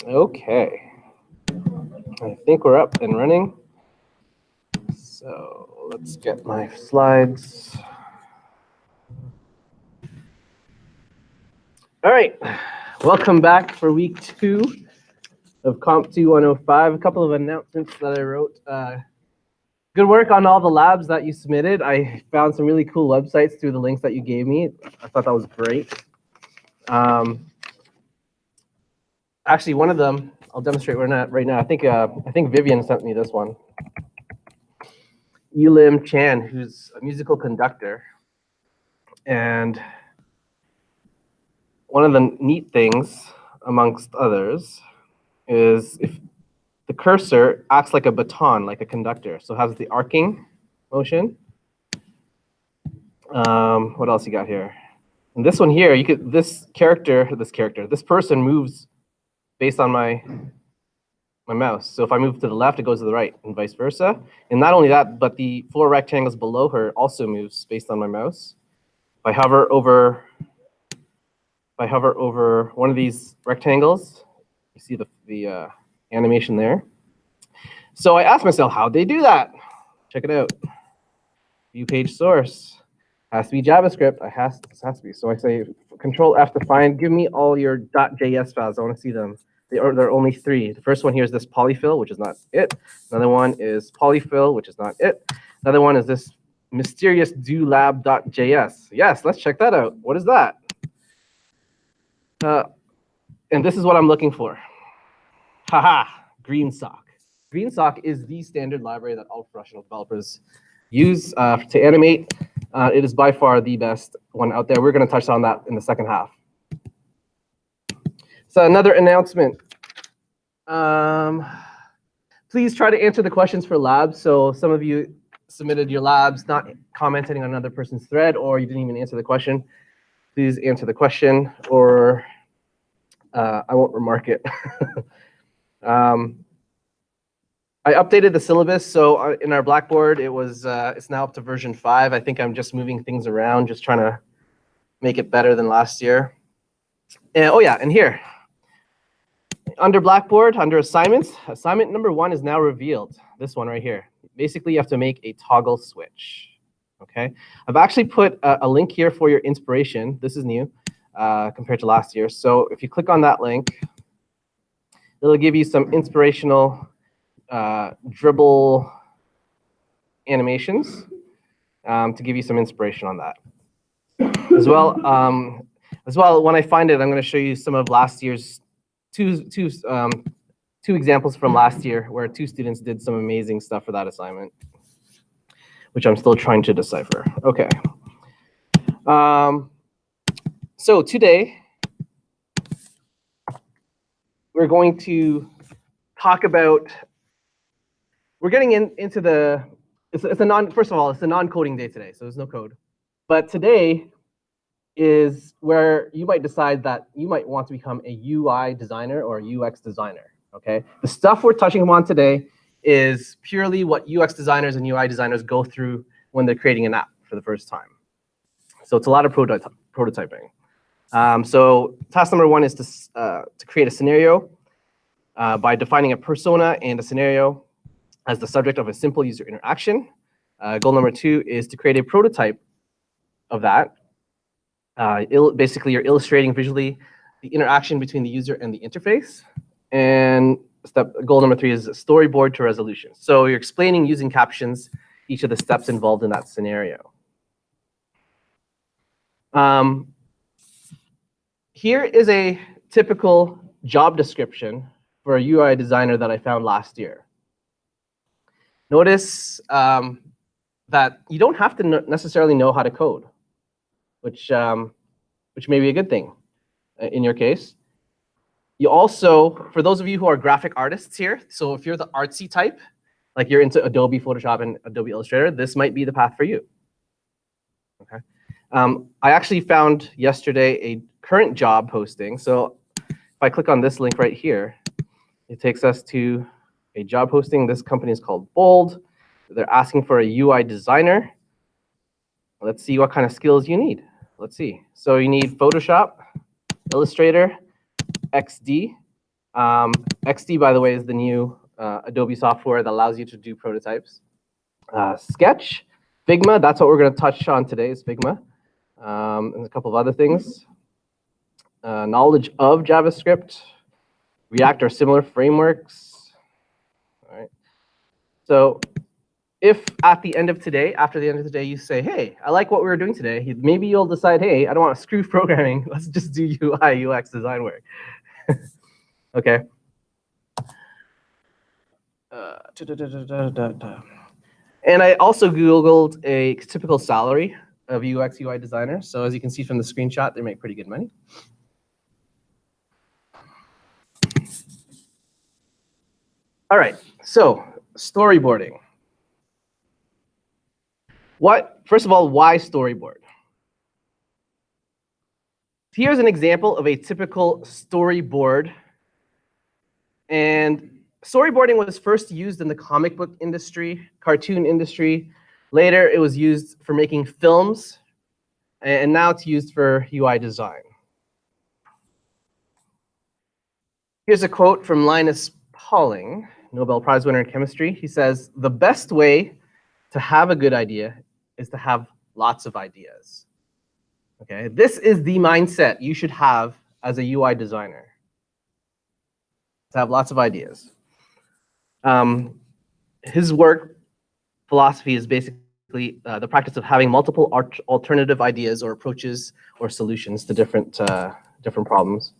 Okay, I think we're up and running. So let's get my slides. All right, welcome back for week 2 of Comp 2105. A couple of announcements that I wrote. Good work on all the labs that you submitted. I found some really cool websites through the links that you gave me. I thought that was great. Actually, one of them I'll demonstrate right now. I think Vivian sent me this one. Elim Chan, who's a musical conductor, and one of the neat things, amongst others, is if the cursor acts like a baton, like a conductor, so it has the arcing motion. What else you got here? And this one here, this person moves based on my mouse. So if I move to the left, it goes to the right, and vice versa. And not only that, but the 4 rectangles below her also moves based on my mouse. If I hover over one of these rectangles, you see the animation there. So I asked myself, how'd they do that? Check it out. View page source. Has to be JavaScript. It has to be. So I say Control F to find. Give me all your .js files. I want to see them. There are only 3. The first one here is this polyfill, which is not it. Another one is polyfill, which is not it. Another one is this mysterious dolab.js. Yes, let's check that out. What is that? And this is what I'm looking for. Haha, GreenSock. GreenSock is the standard library that all professional developers use to animate. It is by far the best one out there. We're going to touch on that in the second half. So another announcement. Please try to answer the questions for labs. So some of you submitted your labs not commenting on another person's thread, or you didn't even answer the question. Please answer the question, or I won't remark it. I updated the syllabus, so in our Blackboard, it's now up to version 5. I think I'm just moving things around, just trying to make it better than last year. And, oh yeah, and here, under Blackboard, under assignments, assignment number 1 is now revealed. This one right here. Basically, you have to make a toggle switch. Okay, I've actually put a link here for your inspiration. This is new compared to last year. So if you click on that link, it'll give you some inspirational dribble animations to give you some inspiration on that. As well, when I find it, I'm going to show you some of last year's two examples from last year where 2 students did some amazing stuff for that assignment, which I'm still trying to decipher. Okay. So today, we're going to talk about, we're getting into the, first of all, it's a non-coding day today, so there's no code. But today is where you might decide that you might want to become a UI designer or a UX designer, okay? The stuff we're touching on today is purely what UX designers and UI designers go through when they're creating an app for the first time. So it's a lot of prototyping. So task number 1 is to create a scenario by defining a persona and a scenario as the subject of a simple user interaction. Goal number 2 is to create a prototype of that. Basically, you're illustrating visually the interaction between the user and the interface. And goal number 3 is storyboard to resolution. So you're explaining using captions each of the steps involved in that scenario. Here is a typical job description for a UI designer that I found last year. Notice that you don't have to necessarily know how to code, which may be a good thing in your case. You also, for those of you who are graphic artists here, so if you're the artsy type, like you're into Adobe Photoshop and Adobe Illustrator, this might be the path for you. Okay. I actually found yesterday a current job posting. So if I click on this link right here, it takes us to a job posting. This company is called Bold. They're asking for a UI designer. Let's see what kind of skills you need. Let's see. So you need Photoshop, Illustrator, XD, XD, by the way, is the new Adobe software that allows you to do prototypes. Sketch, Figma, that's what we're going to touch on today, is Figma. And a couple of other things. Knowledge of JavaScript, React or similar frameworks. All right. So if at the end of today, after the end of the day, you say, hey, I like what we were doing today, maybe you'll decide, hey, I don't want to screw programming. Let's just do UI, UX design work. Okay. And I also Googled a typical salary of UX, UI designers. So as you can see from the screenshot, they make pretty good money. All right, so storyboarding. First of all, why storyboard? Here's an example of a typical storyboard. And storyboarding was first used in the comic book industry, cartoon industry. Later, it was used for making films. And now it's used for UI design. Here's a quote from Linus Pauling, Nobel Prize winner in chemistry. He says, the best way to have a good idea is to have lots of ideas. Okay, this is the mindset you should have as a UI designer. To have lots of ideas. His work philosophy is basically the practice of having multiple alternative ideas or approaches or solutions to different problems.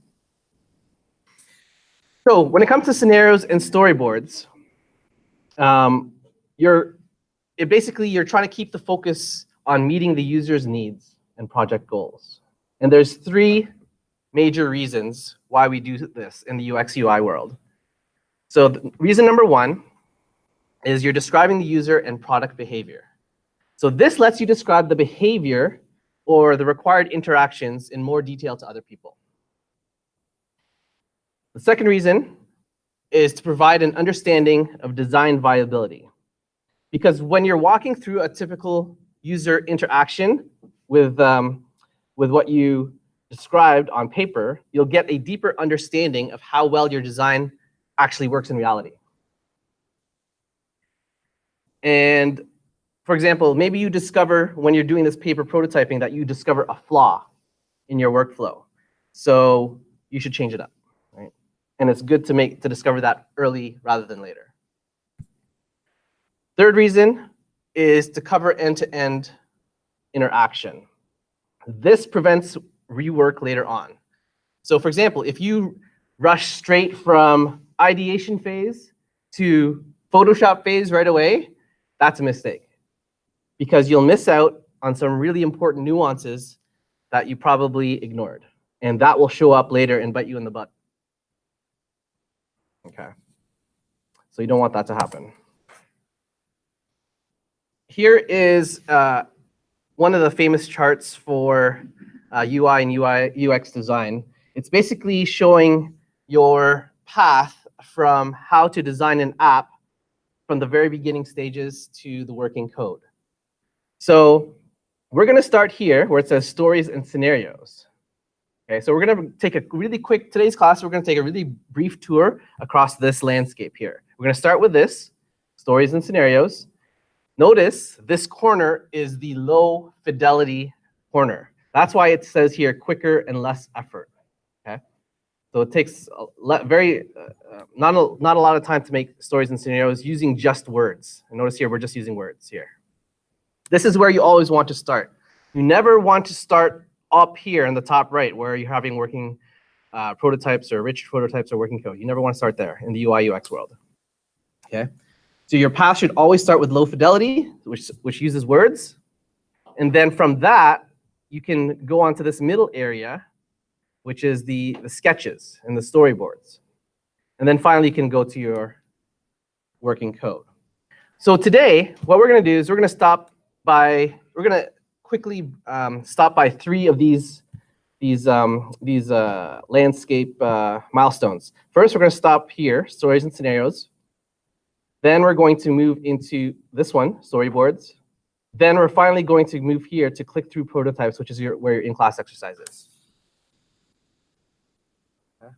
So when it comes to scenarios and storyboards, you're trying to keep the focus on meeting the user's needs and project goals. And there's three major reasons why we do this in the UX UI world. So reason number one is you're describing the user and product behavior. So this lets you describe the behavior or the required interactions in more detail to other people. The second reason is to provide an understanding of design viability. Because when you're walking through a typical user interaction with what you described on paper, you'll get a deeper understanding of how well your design actually works in reality. And for example, maybe you discover when you're doing this paper prototyping that you discover a flaw in your workflow. So you should change it up, right? And it's good to discover that early rather than later. Third reason is to cover end-to-end interaction. This prevents rework later on. So for example, if you rush straight from ideation phase to Photoshop phase right away, that's a mistake. Because you'll miss out on some really important nuances that you probably ignored. And that will show up later and bite you in the butt. Okay. So you don't want that to happen. Here is one of the famous charts for UI and UX design. It's basically showing your path from how to design an app from the very beginning stages to the working code. So we're going to start here where it says stories and scenarios. Okay, so we're going to take a really quick, today's class, we're going to take a really brief tour across this landscape here. We're going to start with this, stories and scenarios. Notice this corner is the low fidelity corner. That's why it says here quicker and less effort. Okay, so it takes not a lot of time to make stories and scenarios using just words. And notice here we're just using words here. This is where you always want to start. You never want to start up here in the top right where you're having working prototypes or rich prototypes or working code. You never want to start there in the UI UX world. Okay. So your path should always start with low fidelity, which uses words. And then from that, you can go on to this middle area, which is the sketches and the storyboards. And then finally, you can go to your working code. So today, what we're going to do is we're going to quickly stop by three of these landscape milestones. First, we're going to stop here, stories and scenarios. Then we're going to move into this one, storyboards. Then we're finally going to move here to click through prototypes, which is where your in-class exercise is. Okay.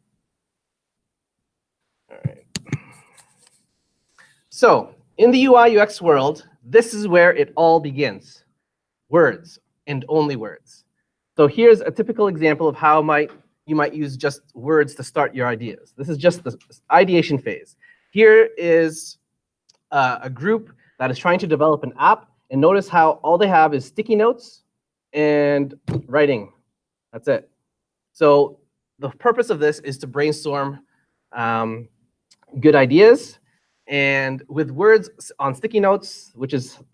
So in the UI UX world, this is where it all begins. Words, and only words. So here's a typical example of how you might use just words to start your ideas. This is just the ideation phase. Here is a group that is trying to develop an app, and notice how all they have is sticky notes and writing. That's it. So the purpose of this is to brainstorm good ideas. And with words on sticky notes,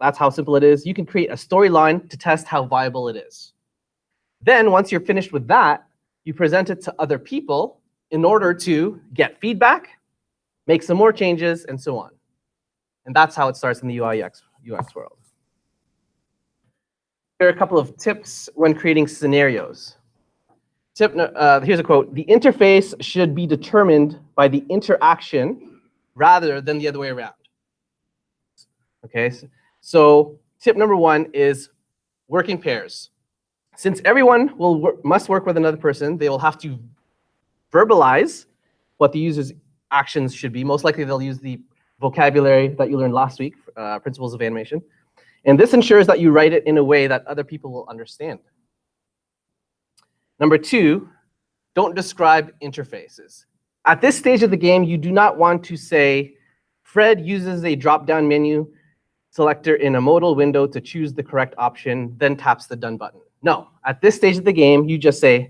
that's how simple it is, you can create a storyline to test how viable it is. Then once you're finished with that, you present it to other people in order to get feedback, make some more changes, and so on. And that's how it starts in the UI UX world. Here are a couple of tips when creating scenarios. Here's a quote. The interface should be determined by the interaction rather than the other way around. Okay, so tip number one is work in pairs. Since everyone must work with another person, they will have to verbalize what the user's actions should be. Most likely, they'll use the vocabulary that you learned last week, principles of animation. And this ensures that you write it in a way that other people will understand. Number two, don't describe interfaces. At this stage of the game, you do not want to say, Fred uses a drop-down menu selector in a modal window to choose the correct option, then taps the done button. No, at this stage of the game, you just say,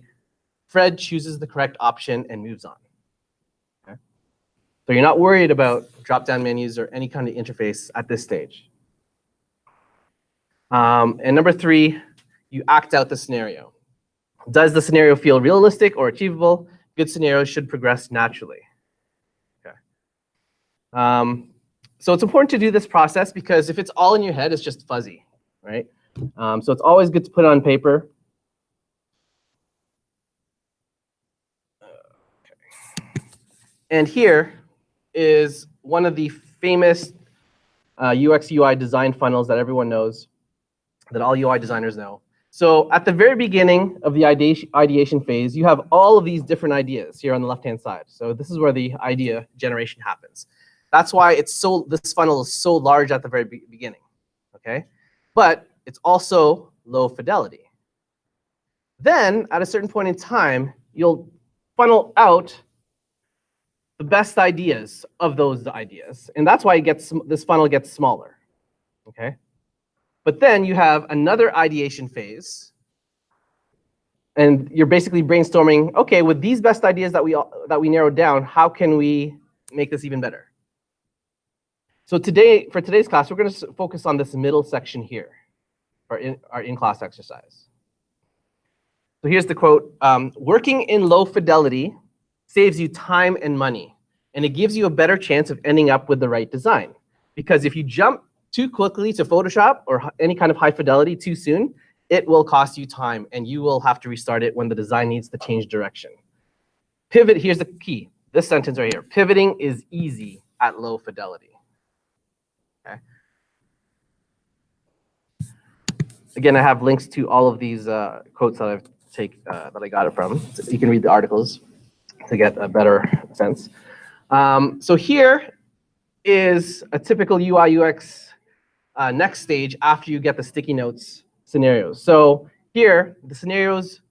Fred chooses the correct option and moves on. Okay? So you're not worried about drop-down menus or any kind of interface at this stage. And number three, you act out the scenario. Does the scenario feel realistic or achievable? Good scenarios should progress naturally. Okay. So it's important to do this process because if it's all in your head, it's just fuzzy, right? So it's always good to put it on paper. Okay. And here is one of the famous UX UI design funnels that everyone knows, that all UI designers know. So at the very beginning of the ideation phase, you have all of these different ideas here on the left-hand side. So this is where the idea generation happens. That's why this funnel is so large at the very beginning. Okay, but it's also low fidelity. Then at a certain point in time, you'll funnel out the best ideas of those ideas, and that's why this funnel gets smaller. Okay. But then you have another ideation phase, and you're basically brainstorming, OK, with these best ideas that we narrowed down, how can we make this even better? So for today's class, we're going to focus on this middle section here, our in-class exercise. So here's the quote. Working in low fidelity saves you time and money, and it gives you a better chance of ending up with the right design. Because if you jump too quickly to Photoshop or any kind of high fidelity too soon, it will cost you time, and you will have to restart it when the design needs to change direction. Pivot, here's the key. This sentence right here. Pivoting is easy at low fidelity. Okay. Again, I have links to all of these quotes that I got it from. So you can read the articles to get a better sense. So here is a typical UI UX next stage after you get the sticky notes scenarios. So here, the scenarios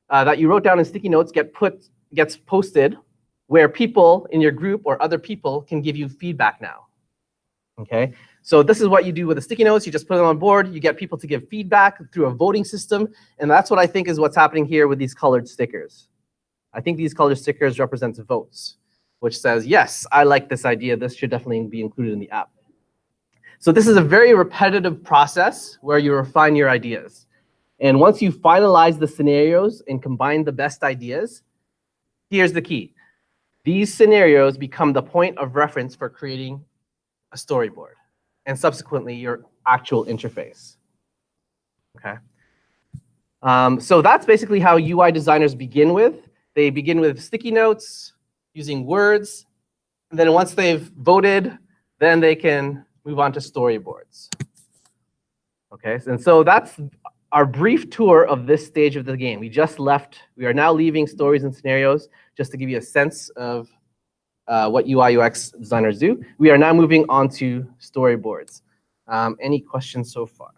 that you wrote down in sticky notes gets posted where people in your group or other people can give you feedback now. Okay, so this is what you do with the sticky notes. You just put them on board. You get people to give feedback through a voting system, and that's what I think is what's happening here with these colored stickers. I think these colored stickers represent votes, which says, yes, I like this idea. This should definitely be included in the app. So this is a very repetitive process where you refine your ideas. And once you finalize the scenarios and combine the best ideas, here's the key. These scenarios become the point of reference for creating a storyboard and subsequently your actual interface. Okay. So that's basically how UI designers begin with. They begin with sticky notes, using words. And then once they've voted, then they can move on to storyboards. Okay, and so that's our brief tour of this stage of the game. We are now leaving stories and scenarios just to give you a sense of what UI UX designers do. We are now moving on to storyboards. Any questions so far?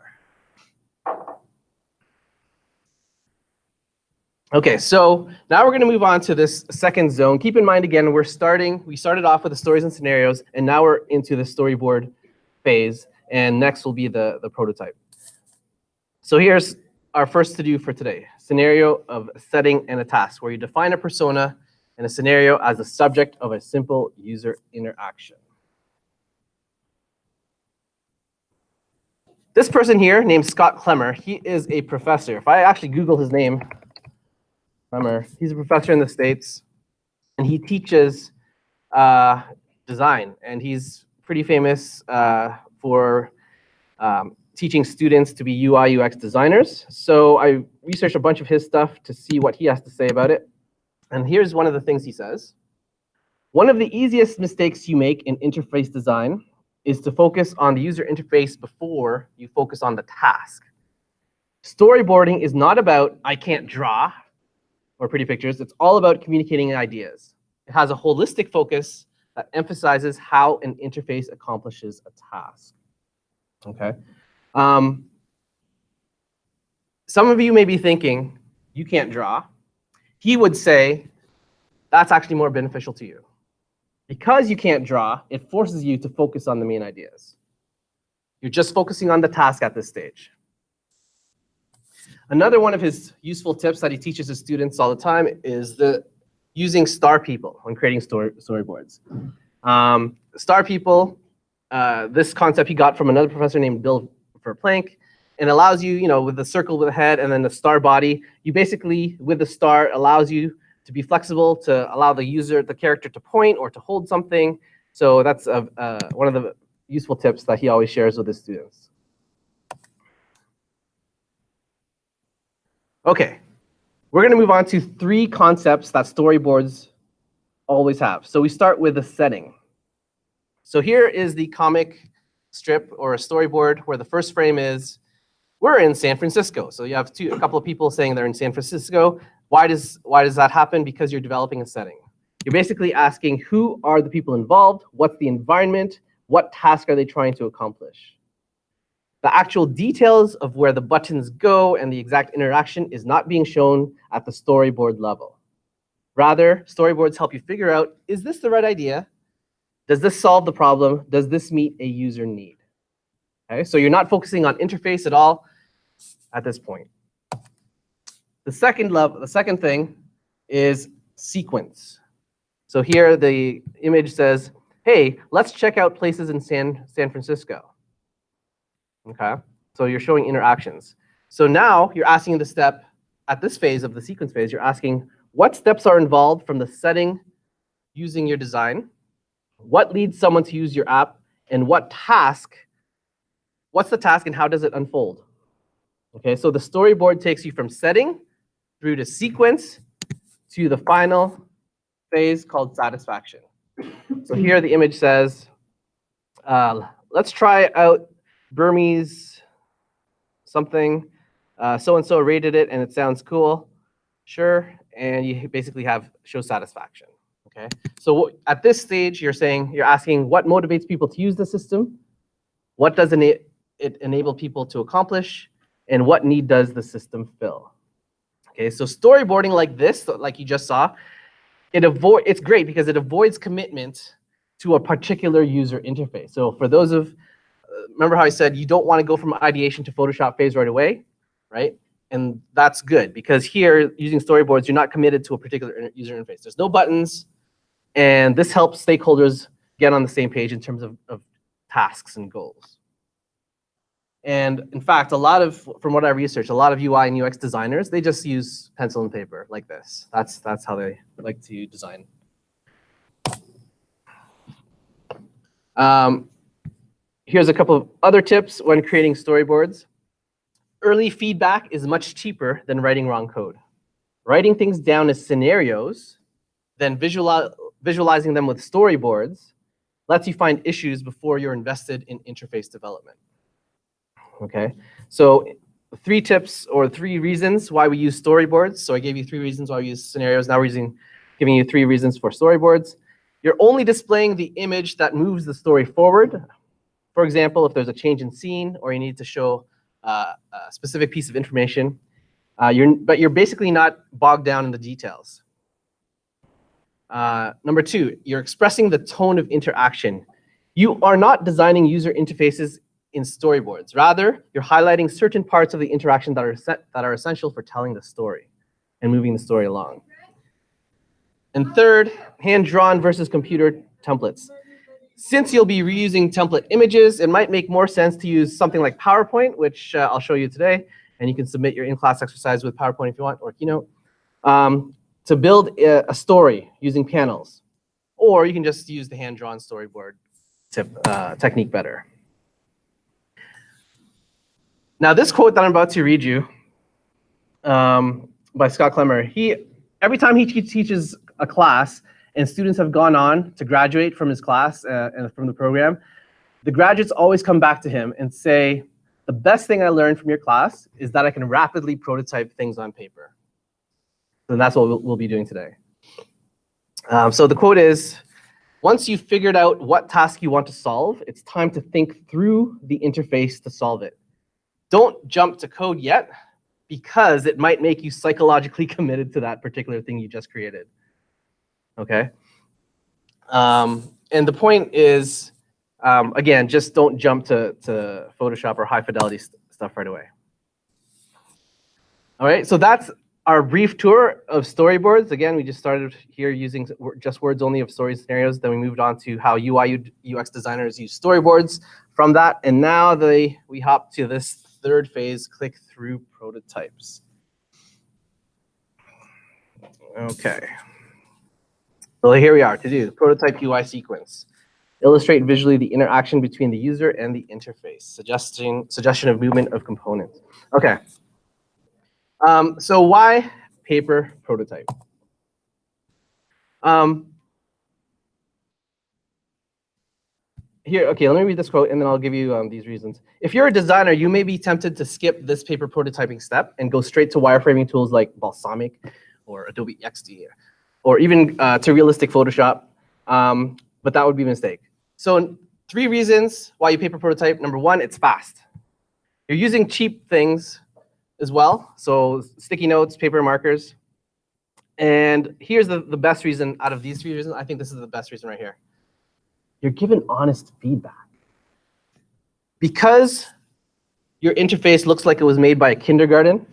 Okay, so now we're going to move on to this second zone. Keep in mind, again, we started off with the stories and scenarios, and now we're into the storyboard phase, and next will be the prototype. So here's our first to-do for today, scenario of a setting and a task, where you define a persona and a scenario as the subject of a simple user interaction. This person here, named Scott Clemmer, he is a professor. If I actually Google his name, Clemmer, he's a professor in the States, and he teaches design, and he's pretty famous for teaching students to be UI UX designers. So I researched a bunch of his stuff to see what he has to say about it. And here's one of the things he says. One of the easiest mistakes you make in interface design is to focus on the user interface before you focus on the task. Storyboarding is not about, I can't draw, or pretty pictures. It's all about communicating ideas. It has a holistic focus that emphasizes how an interface accomplishes a task. Okay. Some of you may be thinking, you can't draw. He would say, that's actually more beneficial to you. Because you can't draw, it forces you to focus on the main ideas. You're just focusing on the task at this stage. Another one of his useful tips that he teaches his students all the time is using star people when creating storyboards. Star people, this concept he got from another professor named Bill Verplank, and allows you, with the circle with the head and then the star body, you basically, with the star, allows you to be flexible, to allow the character to point or to hold something. So that's one of the useful tips that he always shares with his students. Okay, we're going to move on to 3 concepts that storyboards always have. So we start with the setting. So here is the comic strip or a storyboard where the first frame is, we're in San Francisco. So you have a couple of people saying they're in San Francisco. Why does that happen? Because you're developing a setting. You're basically asking, who are the people involved? What's the environment? What task are they trying to accomplish? The actual details of where the buttons go and the exact interaction is not being shown at the storyboard level. Rather, storyboards help you figure out, is this the right idea? Does this solve the problem? Does this meet a user need? Okay, so you're not focusing on interface at all at this point. The second thing is sequence. So here the image says, hey, let's check out places in San Francisco. Okay, so you're showing interactions. So now you're asking the step, at this phase of the sequence phase, you're asking what steps are involved from the setting using your design, what leads someone to use your app, and what's the task and how does it unfold? Okay, so the storyboard takes you from setting through to sequence to the final phase called satisfaction. So here the image says, let's try out Burmese something. So-and-so rated it, and it sounds cool. Sure, and you basically have show satisfaction. Okay, so at this stage, you're asking what motivates people to use the system, what does it enable people to accomplish, and what need does the system fill. Okay, so storyboarding like this, like you just saw, it's great because it avoids commitment to a particular user interface. So for those remember how I said you don't want to go from ideation to Photoshop phase right away, right? And that's good because here, using storyboards, you're not committed to a particular user interface. There's no buttons, and this helps stakeholders get on the same page in terms of tasks and goals. And in fact, from what I researched, a lot of UI and UX designers, they just use pencil and paper like this. That's how they like to design. Here's a couple of other tips when creating storyboards. Early feedback is much cheaper than writing wrong code. Writing things down as scenarios, then visualizing them with storyboards, lets you find issues before you're invested in interface development. Okay, so 3 tips or 3 reasons why we use storyboards. So I gave you 3 reasons why we use scenarios. Now we're giving you 3 reasons for storyboards. You're only displaying the image that moves the story forward. For example, if there's a change in scene or you need to show a specific piece of information, but you're basically not bogged down in the details. Number 2, you're expressing the tone of interaction. You are not designing user interfaces in storyboards. Rather, you're highlighting certain parts of the interaction that are essential for telling the story and moving the story along. And third, hand-drawn versus computer templates. Since you'll be reusing template images, it might make more sense to use something like PowerPoint, which I'll show you today. And you can submit your in-class exercise with PowerPoint if you want, or Keynote, to build a story using panels. Or you can just use the hand-drawn storyboard technique better. Now, this quote that I'm about to read you by Scott Clemmer, every time he teaches a class and students have gone on to graduate from his class and from the program, the graduates always come back to him and say, the best thing I learned from your class is that I can rapidly prototype things on paper. And that's what we'll be doing today. So the quote is, once you've figured out what task you want to solve, it's time to think through the interface to solve it. Don't jump to code yet, because it might make you psychologically committed to that particular thing you just created. Okay? And the point is, again, just don't jump to Photoshop or high fidelity stuff right away. All right, so that's our brief tour of storyboards. Again, we just started here using just words only of story scenarios. Then we moved on to how UI UX designers use storyboards from that. And now we hop to this third phase, click through prototypes. Okay. So here we are to do the prototype UI sequence. Illustrate visually the interaction between the user and the interface. Suggestion of movement of components. Okay. So why paper prototype? Here, okay, let me read this quote, and then I'll give you these reasons. If you're a designer, you may be tempted to skip this paper prototyping step and go straight to wireframing tools like Balsamiq or Adobe XD, or even to realistic Photoshop, but that would be a mistake. So 3 reasons why you paper prototype. Number 1, it's fast. You're using cheap things as well, so sticky notes, paper markers. And here's the best reason out of these 3 reasons. I think this is the best reason right here. You're given honest feedback. Because your interface looks like it was made by a kindergartner,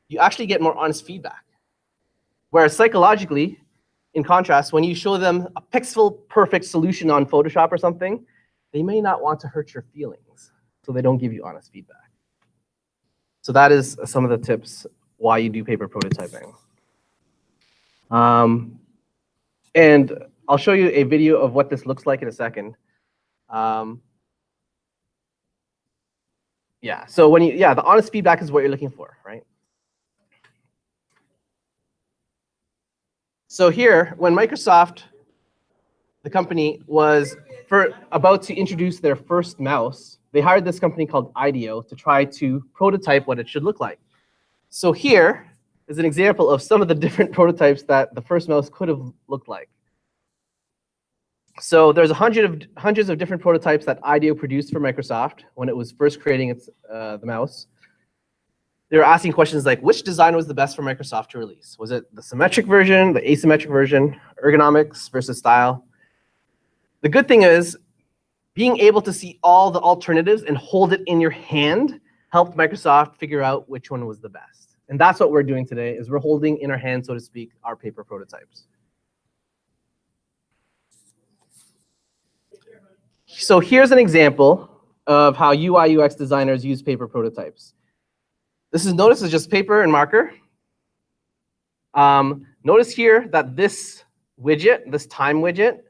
you actually get more honest feedback. Whereas psychologically, in contrast, when you show them a pixel-perfect solution on Photoshop or something, they may not want to hurt your feelings, so they don't give you honest feedback. So that is some of the tips why you do paper prototyping. And I'll show you a video of what this looks like in a second. Yeah, so the honest feedback is what you're looking for, right? So here, when Microsoft, the company, was about to introduce their first mouse, they hired this company called IDEO to try to prototype what it should look like. So here is an example of some of the different prototypes that the first mouse could have looked like. So there's hundreds of different prototypes that IDEO produced for Microsoft when it was first creating the mouse. They were asking questions like, which design was the best for Microsoft to release? Was it the symmetric version, the asymmetric version, ergonomics versus style? The good thing is, being able to see all the alternatives and hold it in your hand helped Microsoft figure out which one was the best. And that's what we're doing today, is we're holding in our hand, so to speak, our paper prototypes. So here's an example of how UI UX designers use paper prototypes. Notice it's just paper and marker. Notice here that this widget, this time widget,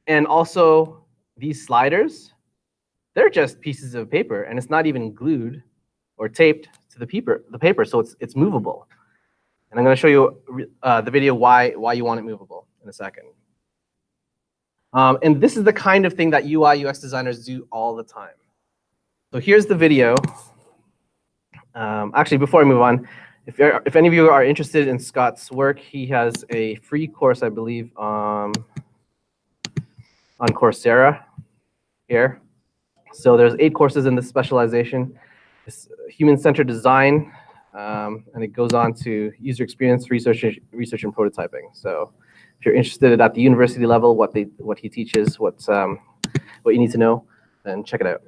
and also these sliders, they're just pieces of paper, and it's not even glued or taped to the paper, so it's movable. And I'm going to show you the video why you want it movable in a second. And this is the kind of thing that UI UX designers do all the time. So here's the video. Actually, before I move on, If any of you are interested in Scott's work, he has a free course, I believe, on Coursera here. So there's 8 courses in this specialization. It's human-centered design, and it goes on to user experience, research and prototyping. So if you're interested at the university level, what he teaches, what you need to know, then check it out.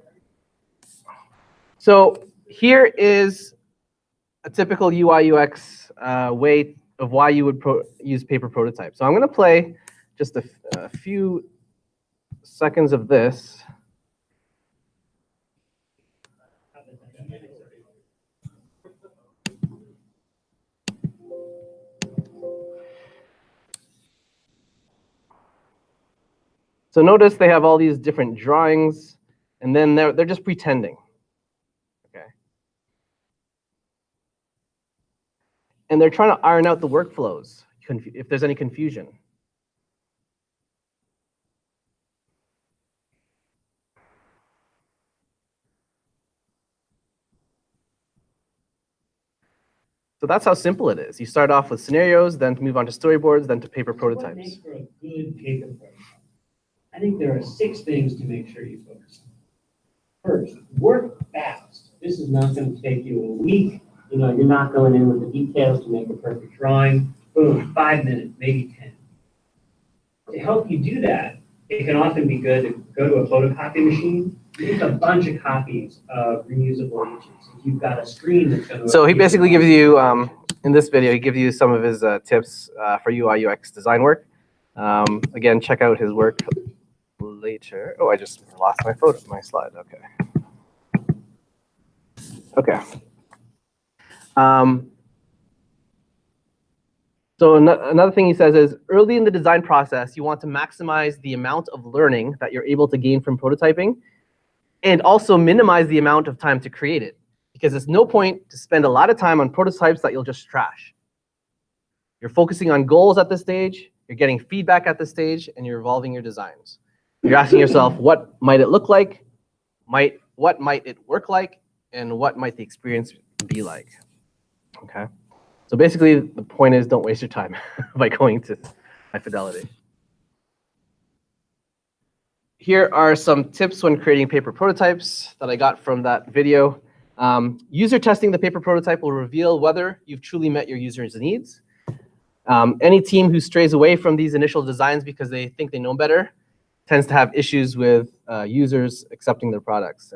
So here is a typical UI UX way of why you would use paper prototype. So I'm going to play just a few seconds of this. So notice they have all these different drawings, and then they're just pretending. Okay. And they're trying to iron out the workflows if there's any confusion. So that's how simple it is. You start off with scenarios, then to move on to storyboards, then to paper prototypes. What makes for a good paper prototype? I think there are 6 things to make sure you focus on. First, work fast. This is not going to take you a week. You know, you're not going in with the details to make a perfect drawing. Boom, 5 minutes, maybe 10. To help you do that, it can often be good to go to a photocopy machine, make a bunch of copies of reusable images. If you've got a screen that's going to... So he basically gives you, in this video, he gives you some of his tips for UI UX design work. Again, check out his work later. Oh, I just lost my slide. Okay. Okay. So another thing he says is, early in the design process, you want to maximize the amount of learning that you're able to gain from prototyping, and also minimize the amount of time to create it, because there's no point to spend a lot of time on prototypes that you'll just trash. You're focusing on goals at this stage, you're getting feedback at this stage, and you're evolving your designs. You're asking yourself, what might it look like? What might it work like? And what might the experience be like? Okay. So basically, the point is, don't waste your time by going to high fidelity. Here are some tips when creating paper prototypes that I got from that video. User testing the paper prototype will reveal whether you've truly met your users' needs. Any team who strays away from these initial designs because they think they know better tends to have issues with users accepting their products.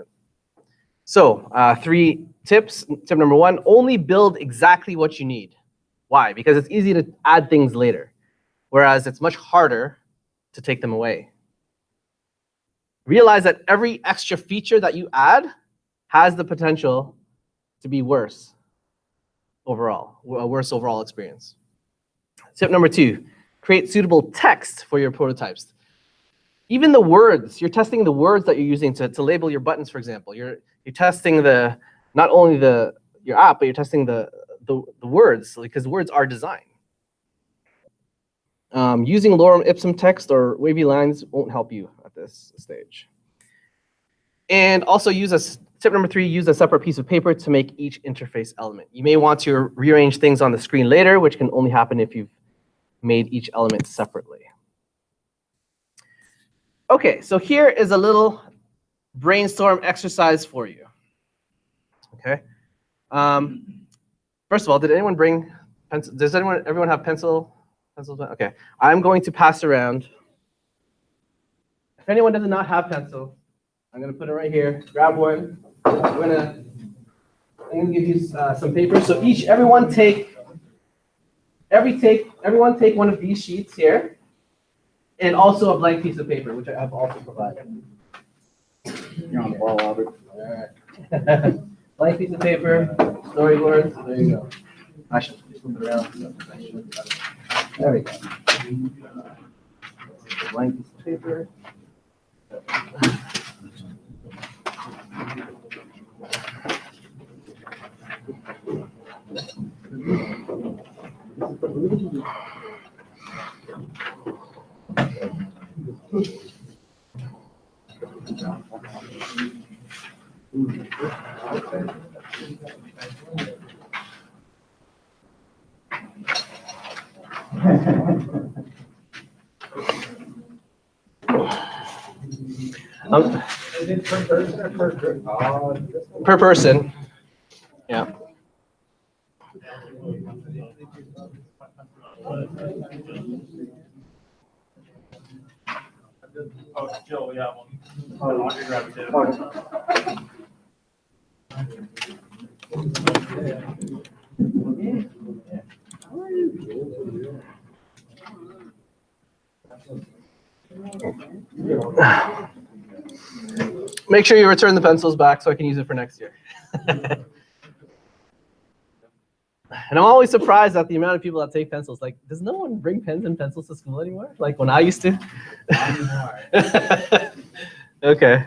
So 3 tips. Tip number 1, only build exactly what you need. Why? Because it's easy to add things later, whereas it's much harder to take them away. Realize that every extra feature that you add has the potential to be worse overall, a worse overall experience. Tip number 2, create suitable text for your prototypes. Even the words, you're testing the words that you're using to label your buttons, for example. You're testing not only your app, but you're testing the words, because words are design. Using lorem ipsum text or wavy lines won't help you at this stage. And also tip number 3, use a separate piece of paper to make each interface element. You may want to rearrange things on the screen later, which can only happen if you've made each element separately. Okay, so here is a little brainstorm exercise for you. Okay. First of all, did anyone bring pencil? Does everyone have pencils? Okay. I'm going to pass around. If anyone does not have pencil, I'm going to put it right here. Grab one. I'm going to give you some paper. So everyone take one of these sheets here, and also a blank piece of paper, which I have also provided. You're on the ball, Albert. All right. Blank piece of paper, storyboards. There you go. I should flip it around. There we go. Blank piece of paper. Is it per person or per group? Per person. Yeah. Oh, it's Jill, yeah. Well, I'll grab it too. Make sure you return the pencils back so I can use it for next year. And I'm always surprised at the amount of people that take pencils. Like, does no one bring pens and pencils to school anymore? Like when I used to? Okay.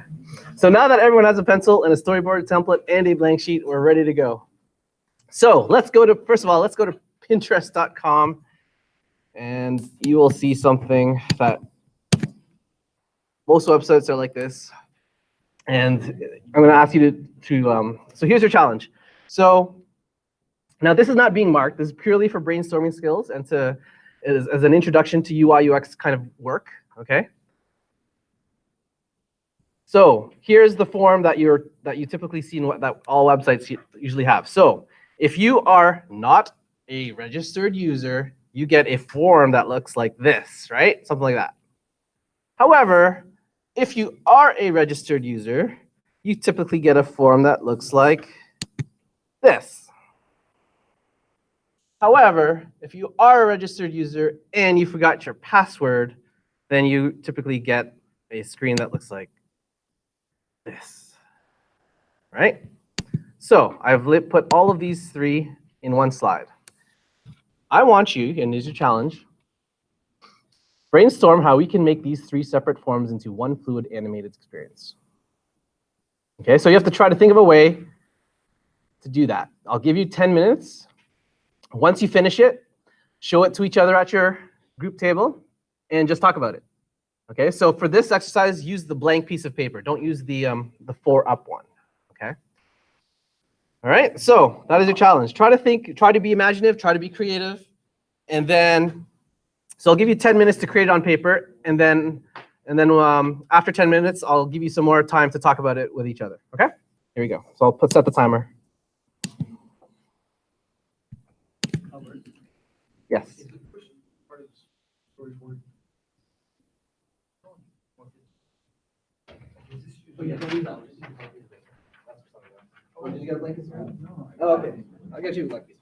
So now that everyone has a pencil and a storyboard template and a blank sheet, we're ready to go. So let's go to, first of all, let's go to Pinterest.com and you will see something that most websites are like this. And I'm going to ask you so here's your challenge. So now this is not being marked. This is purely for brainstorming skills and as an introduction to UI UX kind of work, okay? So here's the form that you typically see that all websites usually have. So if you are not a registered user, you get a form that looks like this, right? Something like that. However, if you are a registered user, you typically get a form that looks like this. However, if you are a registered user and you forgot your password, then you typically get a screen that looks like this, right? So I've put all of these three in one slide. I want you, and here's your challenge, brainstorm how we can make these three separate forms into one fluid animated experience. Okay, so you have to try to think of a way to do that. I'll give you 10 minutes. Once you finish it, show it to each other at your group table and just talk about it. Okay, so for this exercise, use the blank piece of paper. Don't use the 4-up one. Okay. All right, so that is your challenge. Try to think, try to be imaginative, try to be creative, and then, so I'll give you 10 minutes to create it on paper, and then after 10 minutes, I'll give you some more time to talk about it with each other. Okay? Here we go. So I'll set the timer. Yes. Oh, did you get a blanket? Oh, okay. I'll get you a blanket.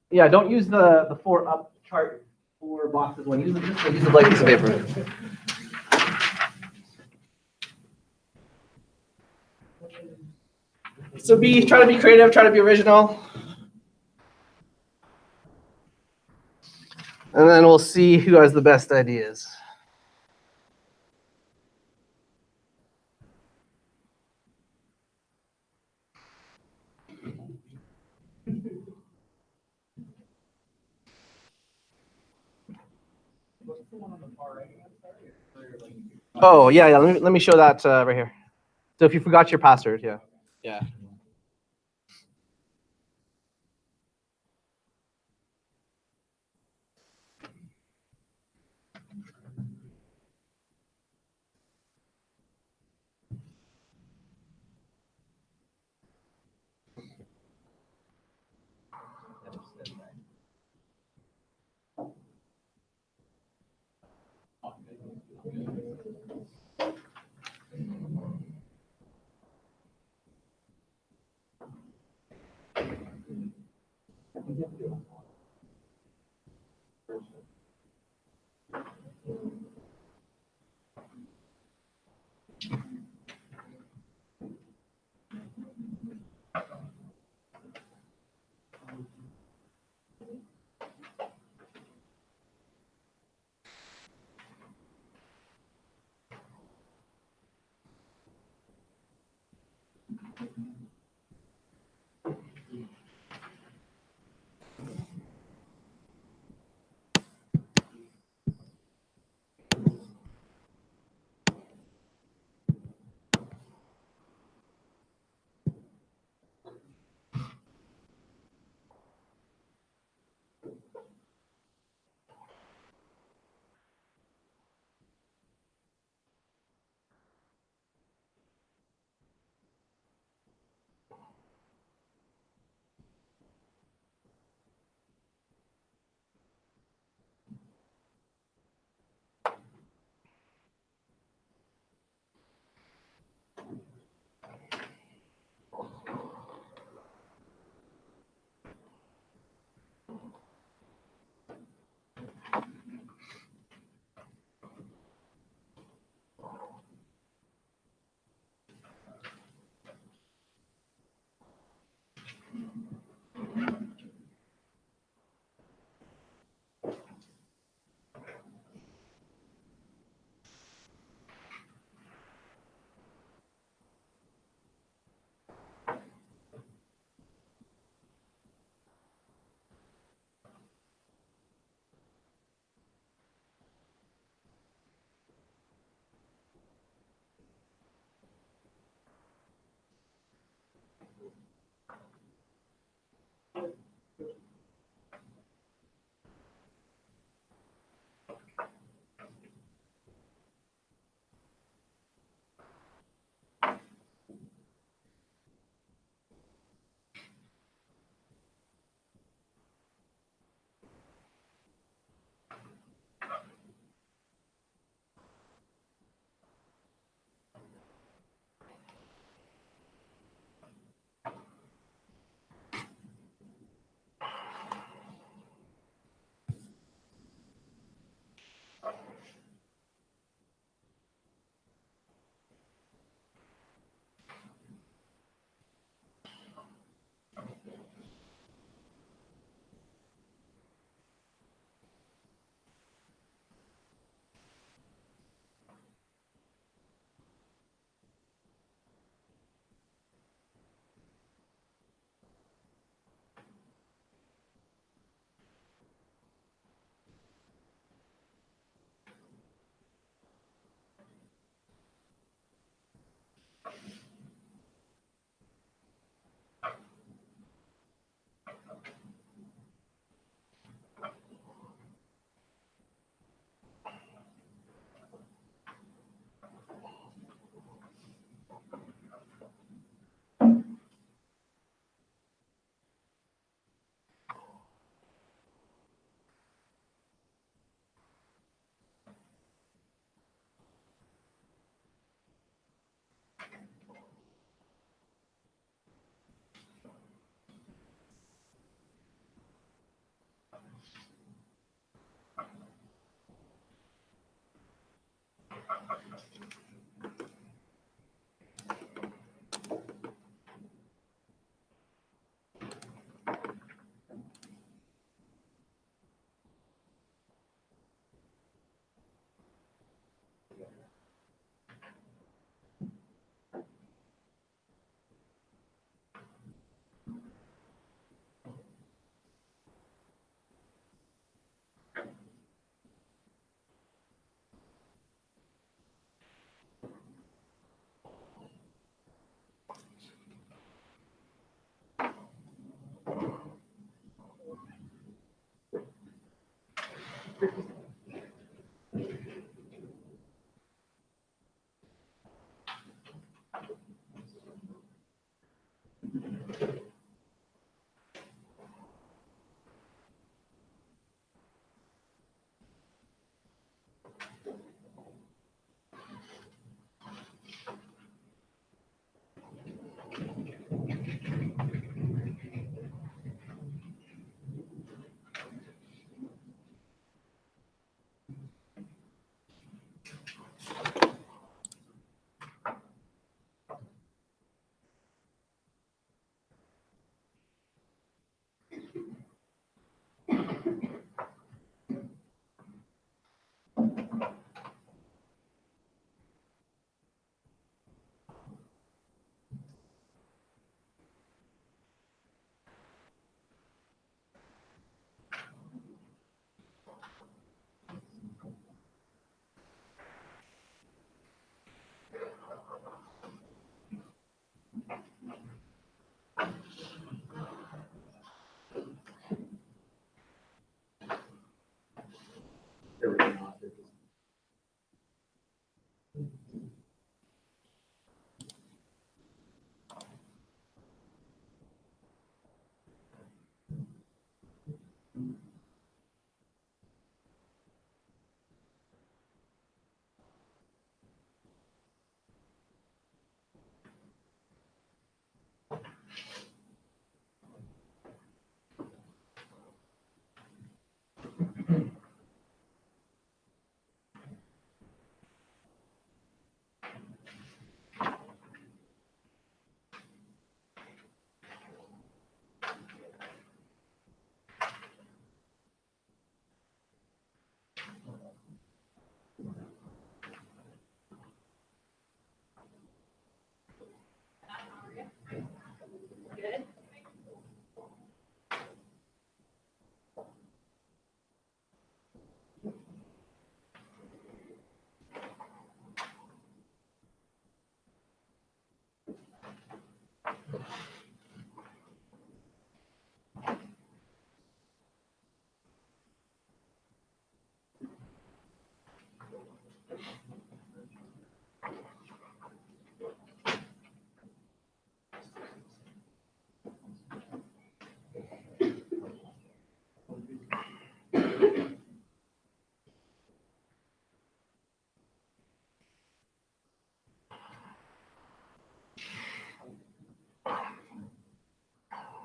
Yeah, don't use the 4-up chart 4 boxes one. Use the blank piece of paper. So try to be creative, try to be original. And then we'll see who has the best ideas. Oh, yeah. Let me show that right here. So if you forgot your password, yeah. Yeah.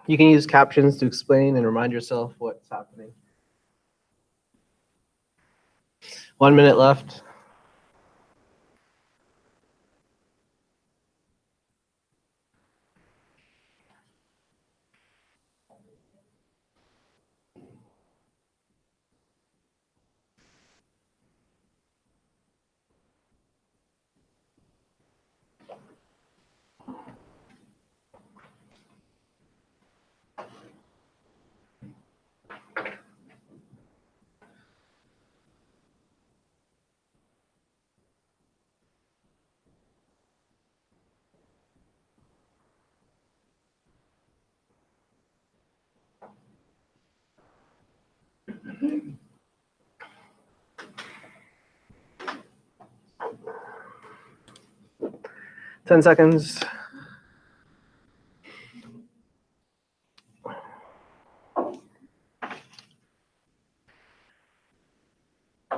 You can use captions to explain and remind yourself what's happening. 1 minute left. Ten seconds.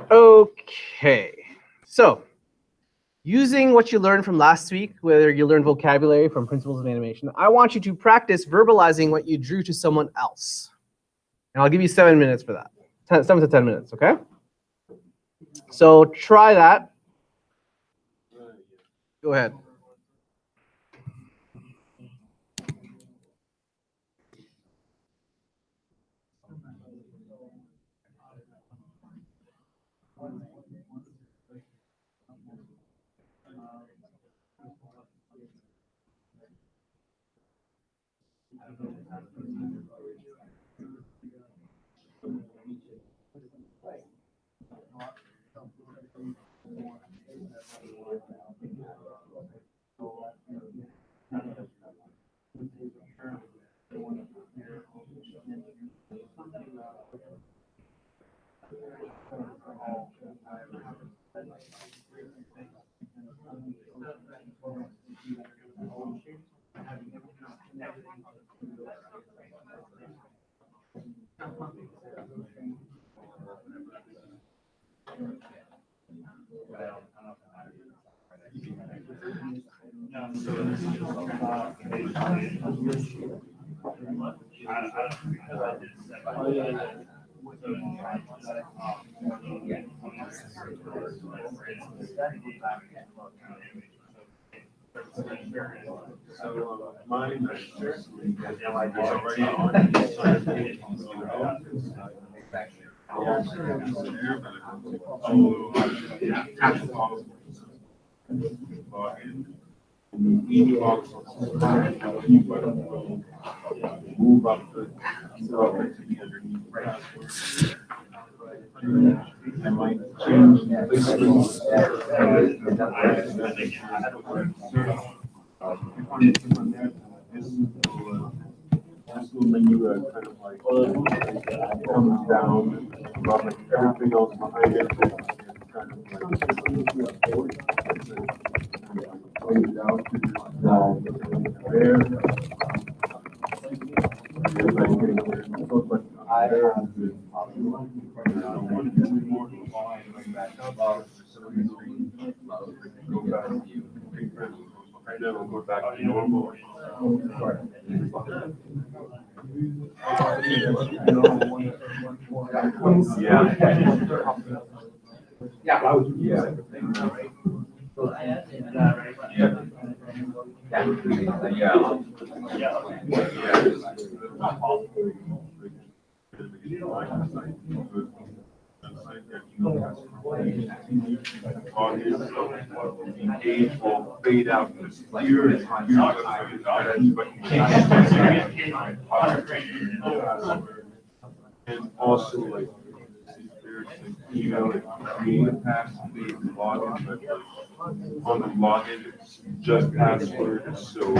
Okay, so using what you learned from last week, whether you learned vocabulary from principles of animation, I want you to practice verbalizing what you drew to someone else. And I'll give you 7 minutes for that. 7 to 10 minutes, okay? So try that. Go ahead. Move up to be underneath password. I might change the screen. This little menu kind of like comes down, about like everything else behind it. Kind of like plays down to there. Right now, we'll go back to normal. Yeah. Age will fade out this year. And also like there's an email that create a password, login, but on the login, it's just password, so.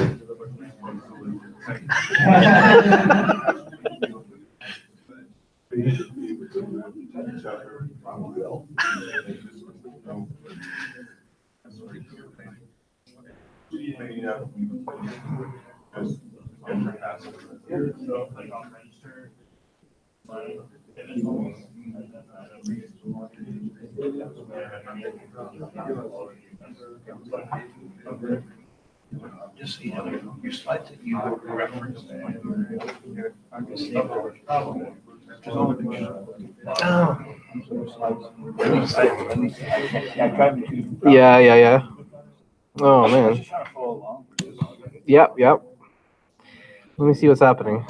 Just, your slides that you referenced. Yeah. Oh, man. Yep. Let me see what's happening.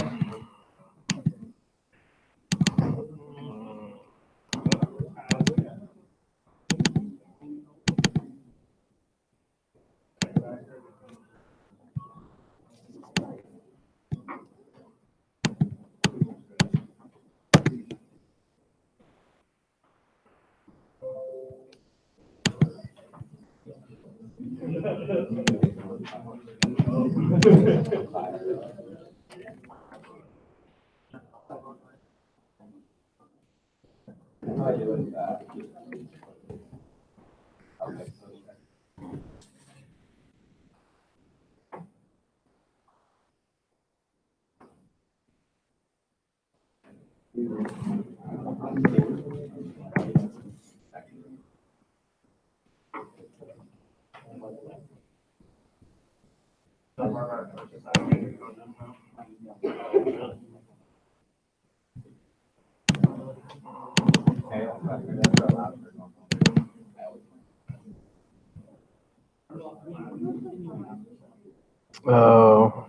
Oh.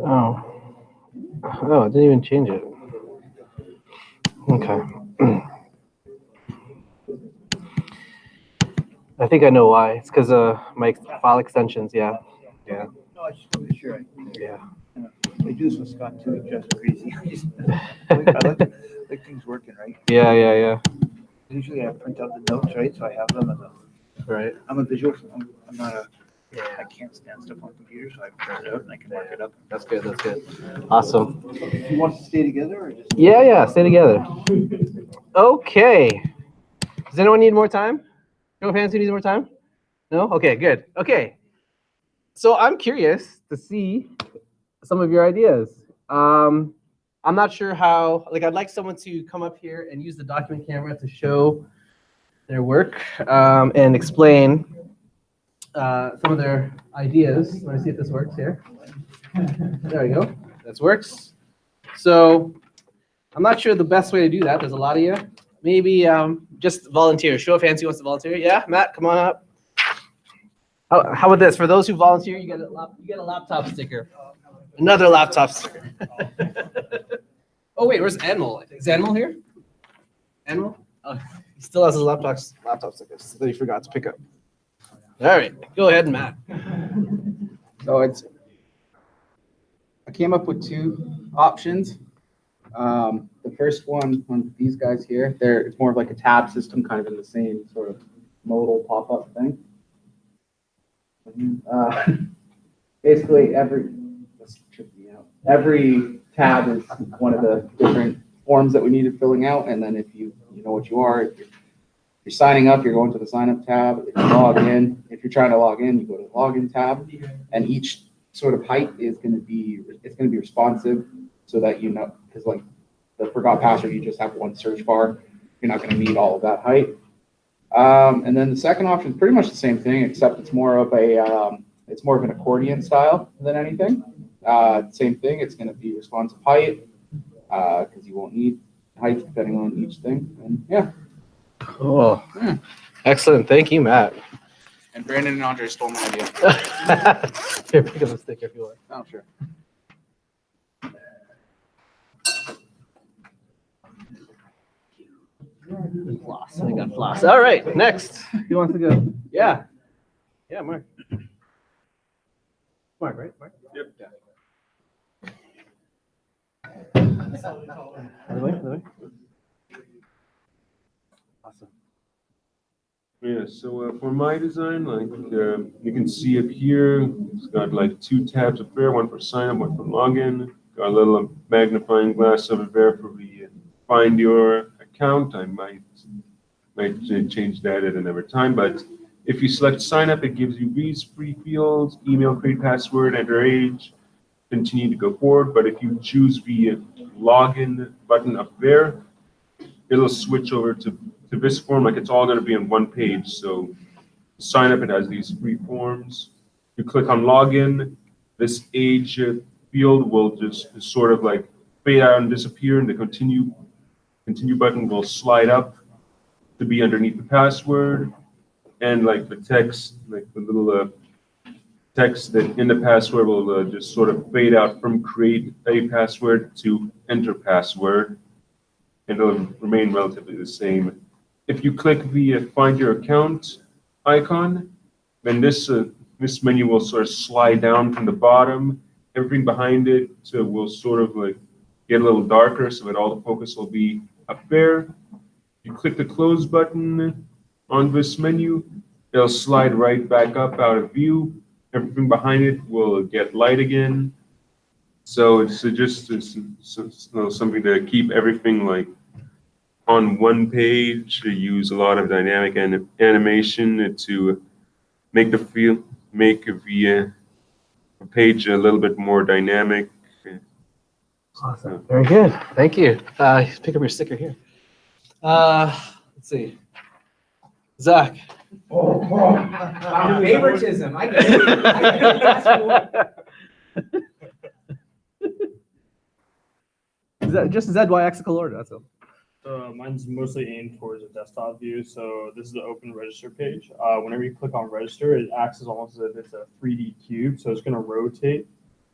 Oh. Oh, it didn't even change it. Okay. I think I know why. It's because my file extensions. Yeah. Yeah. No, I just want to be sure. Yeah. I do this with Scott too, it's just crazy. I like things working, right? Yeah. Yeah. Yeah. Usually I print out the notes, right, so I have them as a, Right. I'm a visual, I'm not a, I can't stand stuff on computer, so I print it out and I can mark it up. That's good. That's good. Awesome. You want to stay together or just? Yeah. Yeah. Stay together. Okay. Does anyone need more time? No fans who needs more time? No? Okay, good. Okay. So I'm curious to see some of your ideas. I'm not sure how, like, I'd like someone to come up here and use the document camera to show their work and explain some of their ideas. Let me see if this works here. There we go. This works. So I'm not sure the best way to do that. There's a lot of you. Maybe just volunteer. Show of hands who wants to volunteer. Yeah, Matt, come on up. How about this? For those who volunteer, you get a laptop sticker. Another laptop sticker. Oh wait, where's Animal? Is Animal here? Animal? Oh, he still has his laptop stickers that he forgot to pick up. All right, go ahead, Matt. So I came up with two options. The first one on these guys here, it's more of like a tab system, kind of in the same sort of modal pop-up thing. Basically, every tab is one of the different forms that we needed filling out, and then if you know what you are, if you're signing up, you're going to the sign up tab. If you log in, if you're trying to log in, you go to the login tab, and each sort of height is going to be responsive, so that you know, because like the forgot password, you just have one search bar. You're not going to need all of that height. And then the second option is pretty much the same thing, except it's more of an accordion style than anything. Same thing. It's going to be responsive height because you won't need height depending on each thing. And yeah. Cool. Excellent. Thank you, Matt. And Brandon and Andre stole my idea. Here, pick up a sticker if you want. Oh, sure. Floss. I got floss. All right, next. Who wants to go? Yeah. Yeah, Mark. Mark, right? Mark? Yep. Other way, other way. Awesome. Yeah, so for my design, like you can see up here, it's got like two tabs up there, one for sign up, one for login. Got a little magnifying glass over there for the find your account. I might change that at another time, but if you select sign up, it gives you these free fields: email, create password, enter age, continue to go forward. But if you choose the login button up there, it'll switch over to this form, like it's all going to be on one page. So sign up, it has these free forms. You click on login, this age field will just sort of like fade out and disappear, and the continue button will slide up to be underneath the password, and like the text, like the little text that in the password will just sort of fade out from create a password to enter password, and it'll remain relatively the same. If you click the find your account icon, then this menu will sort of slide down from the bottom. Everything behind it will sort of like get a little darker, so that all the focus will be up there. You click the close button on this menu, it'll slide right back up out of view. Everything behind it will get light again. So it's just something to keep everything like on one page. To use a lot of dynamic animation to make the page a little bit more dynamic. Awesome. Very good. Thank you. Pick up your sticker here. Let's see. Zach. Favoritism. I get it. Is that just ZY order? That's all. Mine's mostly aimed towards a desktop view. So this is the open register page. Whenever you click on register, it acts as almost as if it's a 3D cube. So it's going to rotate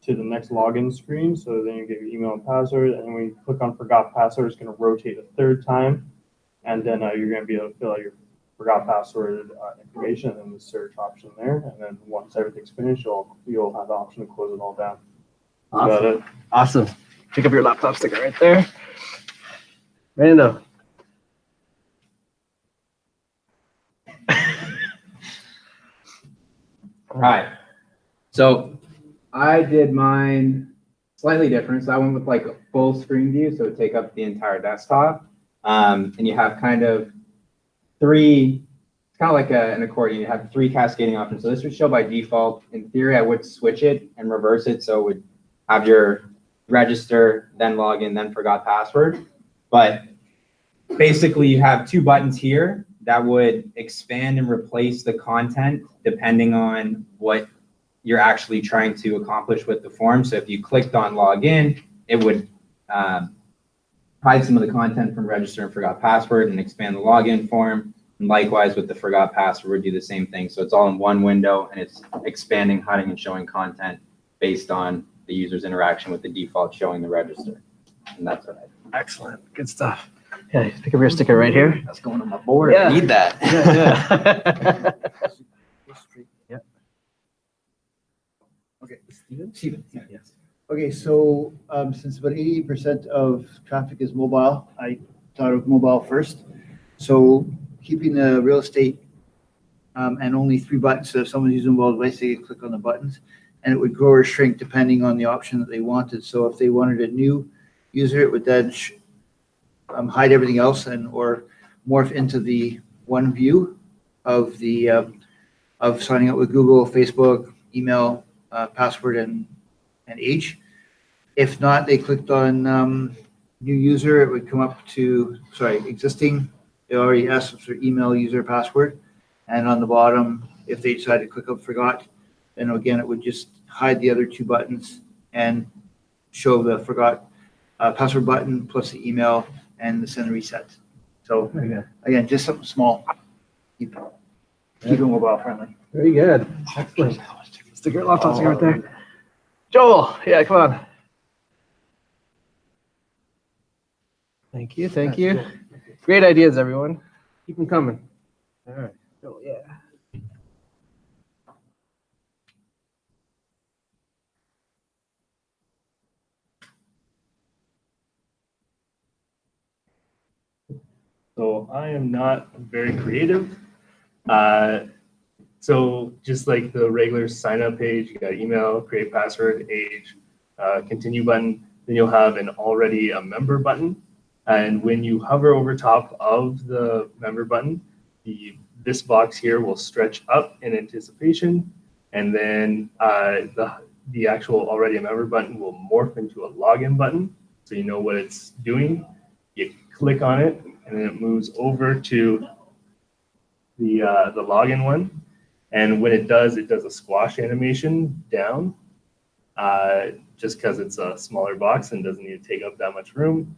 to the next login screen. So then you get your email and password. And when you click on forgot password, it's going to rotate a third time. And then you're going to be able to fill out your forgot password information and then the search option there. And then once everything's finished, you'll have the option to close it all down. Got it. Awesome. Pick up your laptop sticker right there. Rando. All right. So I did mine slightly different. So I went with like a full screen view, so it would take up the entire desktop. And you have kind of three, it's kind of like an accordion. You have three cascading options. So this would show by default. In theory, I would switch it and reverse it. So it would have your register, then login, then forgot password. But basically you have two buttons here that would expand and replace the content depending on what you're actually trying to accomplish with the form. So if you clicked on login, it would hide some of the content from register and forgot password and expand the login form. And likewise with the forgot password, do the same thing. So it's all in one window and it's expanding, hiding, and showing content based on the user's interaction with the default showing the register. And that's what I did. Excellent. Good stuff. Yeah, pick up your sticker right here. That's going on my board. Yeah. I need that. Yeah. Yeah. Okay. Steven. Yes. Okay, so since about 80% of traffic is mobile, I thought of mobile first. So keeping the real estate and only 3 buttons. So if someone's using a mobile device, they could click on the buttons, and it would grow or shrink depending on the option that they wanted. So if they wanted a new user, it would then hide everything else and or morph into the one view of the of signing up with Google, Facebook, email, password, and age. If not, they clicked on new user, it would come up to, existing. It already asked for email, user, password. And on the bottom, if they decide to click on forgot, then again, it would just hide the other 2 buttons and show the forgot password button plus the email and the send and reset. So again, just something small. Keep it mobile friendly. Very good. Excellent. Stick your laptop sticker right there. Joel, yeah, come on. Thank you, thank you. Great ideas, everyone. Keep them coming. All right. Oh, yeah. So I am not very creative. So just like the regular sign up page, you got email, create password, age, continue button, then you'll have an already a member button. And when you hover over top of the member button, this box here will stretch up in anticipation. And then the actual already a member button will morph into a login button. So you know what it's doing. You click on it and then it moves over to the login one. And when it does a squash animation down, just because it's a smaller box and doesn't need to take up that much room.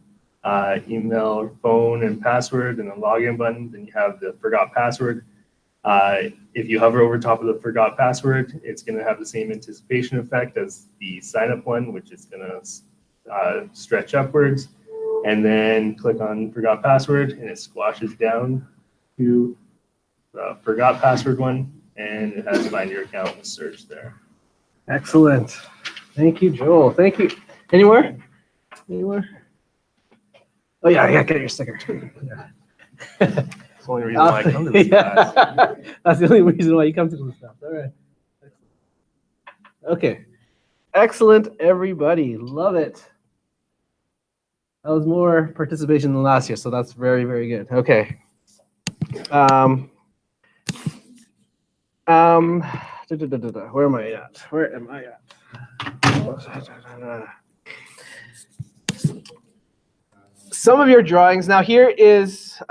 Email, phone, and password, and a login button. Then you have the forgot password. If you hover over top of the forgot password, it's going to have the same anticipation effect as the sign up one, which is going to stretch upwards. And then click on forgot password, and it squashes down to the forgot password one. And it has find your account and search there. Excellent. Thank you, Joel. Thank you. Anywhere? Anywhere? Oh, yeah, get your sticker. Yeah. That's the only reason why I come to this class. Yeah. That's the only reason why you come to this class. All right. Okay. Excellent, everybody. Love it. That was more participation than last year, so that's very, very good. Okay. Where am I at? Where am I at? Some of your drawings. Now here is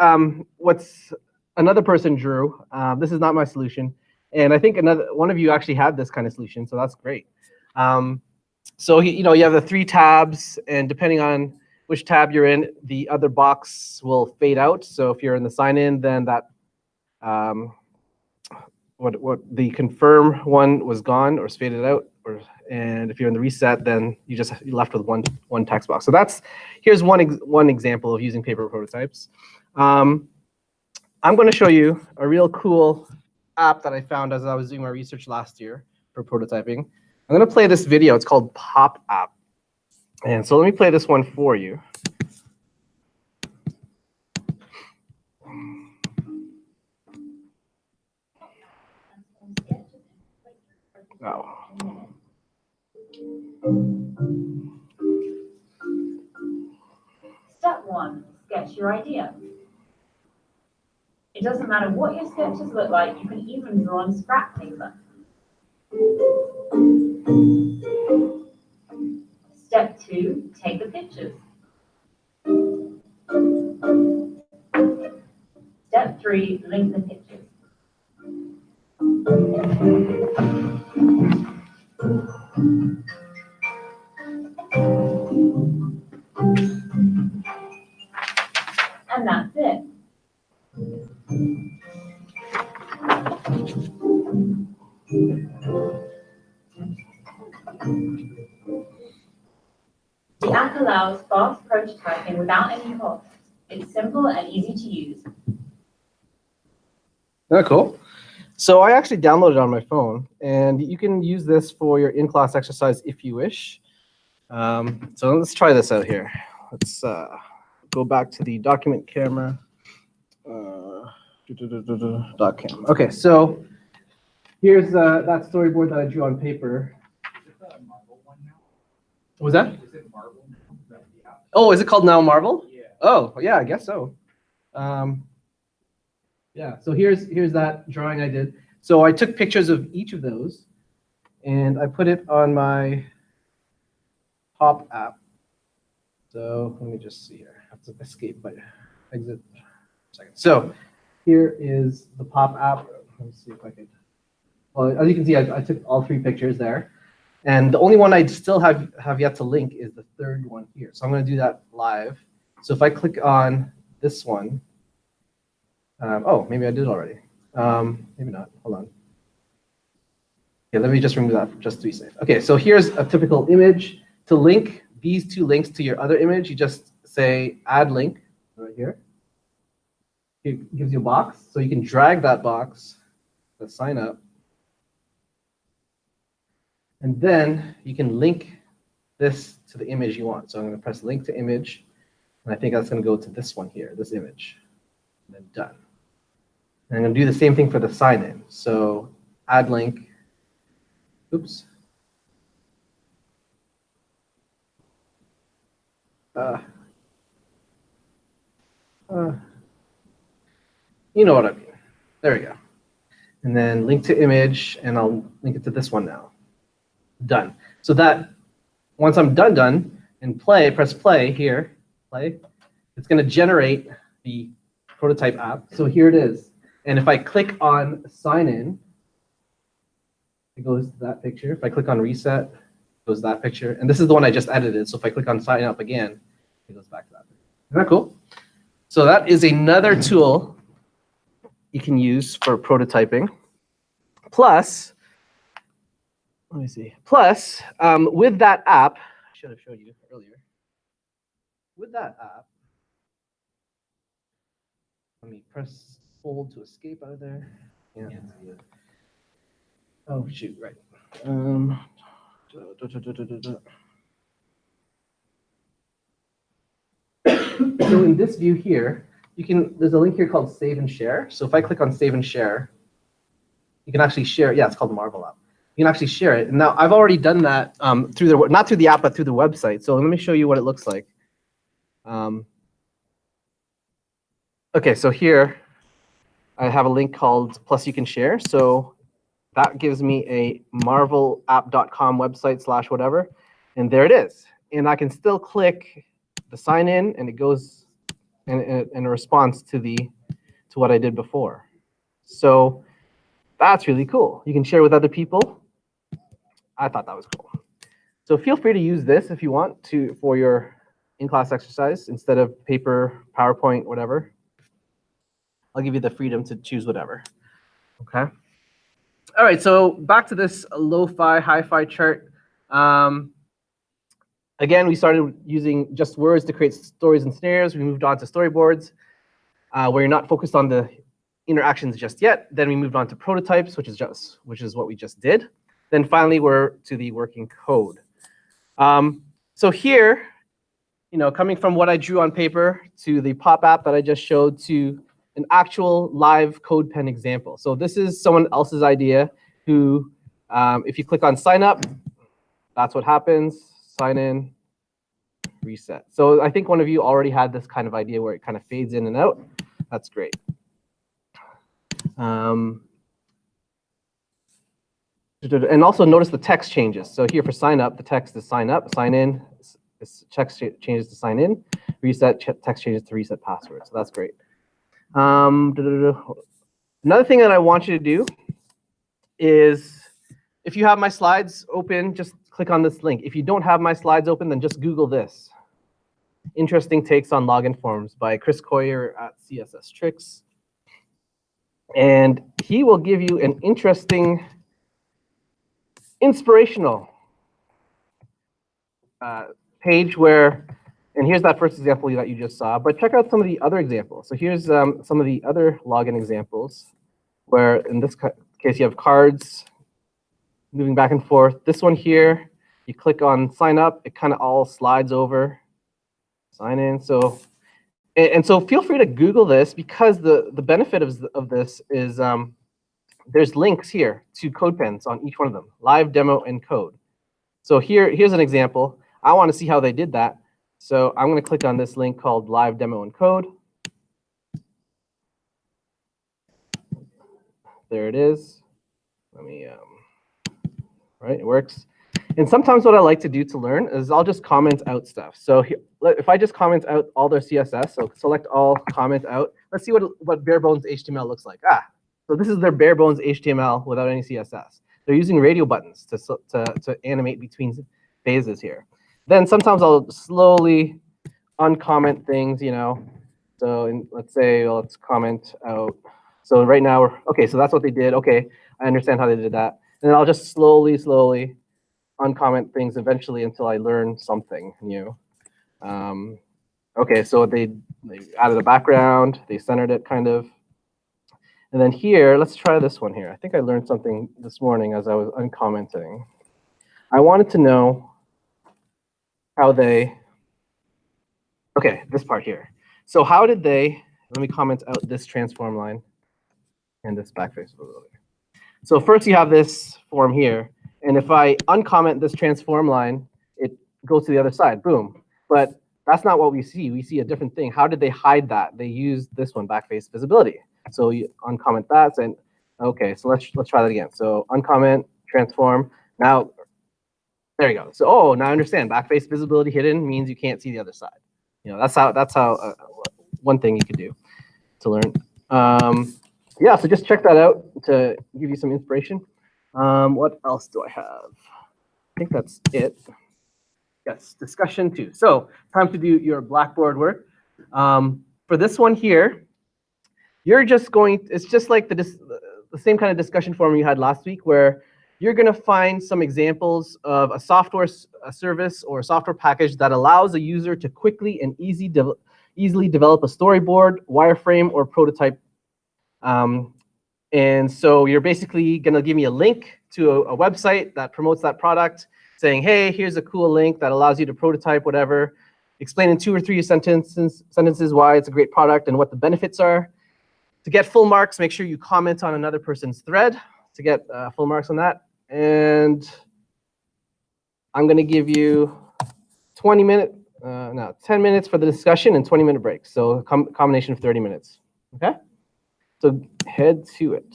what's another person drew. This is not my solution, and I think another one of you actually had this kind of solution, so that's great. So you know you have the 3 tabs, and depending on which tab you're in, the other box will fade out. So if you're in the sign in, then that what the confirm one was gone or faded out, and if you're in the reset, then you're left with one text box. So here's one example of using paper prototypes. I'm going to show you a real cool app that I found as I was doing my research last year for prototyping. I'm going to play this video. It's called Pop App. And so let me play this one for you. Oh. Step 1, sketch your idea. It doesn't matter what your sketches look like, you can even draw on scrap paper. Step 2, take the pictures. Step 3, link the pictures. And that's it. The app allows fast prototyping without any cost. It's simple and easy to use. Oh, cool. So I actually downloaded it on my phone, and you can use this for your in-class exercise if you wish. So let's try this out here. Let's go back to the document camera. Doc cam. Okay, so here's that storyboard that I drew on paper. What was that? Oh, is it called Now Marvel? Yeah. Oh, yeah, I guess so. Yeah, so here's that drawing I did. So I took pictures of each of those, and I put it on my Pop app. So let me just see here. I have to escape, but exit. Second. So here is the Pop app. Let me see if I could. Well, as you can see, I took all 3 pictures there. And the only one I still have yet to link is the 3rd one here. So I'm going to do that live. So if I click on this one, oh, maybe I did already. Maybe not. Hold on. Okay, let me just remove that just to be safe. Okay, so here's a typical image. To link these 2 links to your other image, you just say add link right here. It gives you a box, so you can drag that box to sign up. And then you can link this to the image you want. So I'm going to press link to image, and I think that's going to go to this one here, this image, and then done. And I'm going to do the same thing for the sign-in. So add link. Oops. You know what I mean. There we go. And then link to image, and I'll link it to this one now. Done. So that once I'm done, and press play here, play, it's going to generate the prototype app. So here it is. And if I click on sign in, it goes to that picture. If I click on reset, it goes to that picture. And this is the one I just edited. So if I click on sign up again, it goes back to that picture. Isn't that cool? So that is another tool you can use for prototyping. Plus, let me see. Plus, with that app, I should have showed you earlier. With that app, let me press hold to escape out of there. Yeah. Oh shoot! Right. So in this view here, there's a link here called Save and Share. So if I click on Save and Share, you can actually share. Yeah, it's called the Marvel app. You can actually share it. And now I've already done that through not through the app, but through the website. So let me show you what it looks like. Okay, so here I have a link called Plus You Can Share. So that gives me a marvelapp.com website / whatever. And there it is. And I can still click the sign in, and it goes in a response to what I did before. So that's really cool. You can share with other people. I thought that was cool. So feel free to use this if you want to for your in-class exercise instead of paper, PowerPoint, whatever. I'll give you the freedom to choose whatever. Okay. All right. So back to this lo-fi, hi-fi chart. Again, we started using just words to create stories and scenarios. We moved on to storyboards, where you're not focused on the interactions just yet. Then we moved on to prototypes, which is what we just did. Then finally, we're to the working code. So here, coming from what I drew on paper to the pop app that I just showed to an actual live code pen example. So this is someone else's idea who, if you click on sign up, that's what happens. Sign in, reset. So I think one of you already had this kind of idea where it kind of fades in and out. That's great. And also notice the text changes. So here for sign up, the text is sign up. Sign in, text changes to sign in. Reset, text changes to reset password. So that's great. Another thing that I want you to do is, if you have my slides open, just click on this link. If you don't have my slides open, then just Google this. Interesting Takes on Login Forms by Chris Coyer at CSS Tricks. And he will give you an interesting, inspirational page where, and here's that first example that you just saw, but check out some of the other examples. So here's some of the other login examples where in this case you have cards moving back and forth. This one here, you click on sign up, it kind of all slides over. Sign in. So, and so feel free to Google this, because the benefit of this is there's links here to code pens on each one of them, live, demo, and code. So here's an example. I want to see how they did that. So I'm going to click on this link called live, demo, and code. There it is. Let me, right, it works. And sometimes what I like to do to learn is I'll just comment out stuff. So if I just comment out all their CSS, so select all, comment out, let's see what bare bones HTML looks like. So this is their bare bones HTML without any CSS. They're using radio buttons to animate between phases here. Then sometimes I'll slowly uncomment things, So let's say, let's comment out. So right now, okay, so that's what they did. Okay, I understand how they did that. And then I'll just slowly uncomment things eventually until I learn something new. Okay, so they added a background, they centered it kind of. And then here, let's try this one here. I think I learned something this morning as I was uncommenting. I wanted to know how they, okay, this part here. So how did they, let me comment out this transform line and this backface. So first you have this form here. And if I uncomment this transform line, it goes to the other side, boom. But that's not what we see. We see a different thing. How did they hide that? They used this one, backface visibility. So you uncomment that, and okay, so let's try that again. So uncomment, transform. Now, there you go. So now I understand. Backface visibility hidden means you can't see the other side. That's how one thing you could do to learn. Yeah, so just check that out to give you some inspiration. What else do I have? I think that's it. Yes, discussion 2. So time to do your Blackboard work. For this one here, you're just it's just like the same kind of discussion forum you had last week, where you're going to find some examples of a software service or a software package that allows a user to quickly and easily develop a storyboard, wireframe, or prototype. And so you're basically going to give me a link to a website that promotes that product, saying, hey, here's a cool link that allows you to prototype whatever. explain in 2 or 3 sentences why it's a great product and what the benefits are. To get full marks, make sure you comment on another person's thread to get full marks on that. And I'm going to give you 10 minutes for the discussion and 20-minute breaks. So a combination of 30 minutes. Okay? So head to it.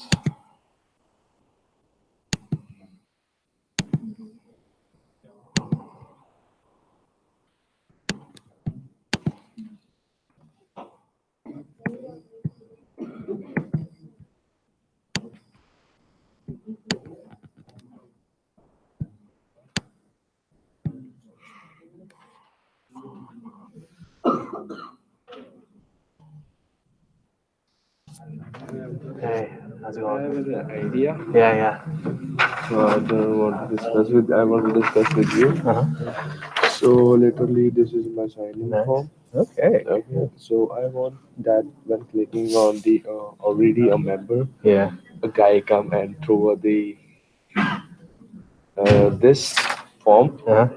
Hey, how's it I going? have an idea. Yeah. So I want to discuss with you. Uh-huh. So literally, this is my sign-in Nice. form. Okay. Okay. So I want that when clicking on the already a member, Yeah. a guy come and throw the this form, Uh-huh.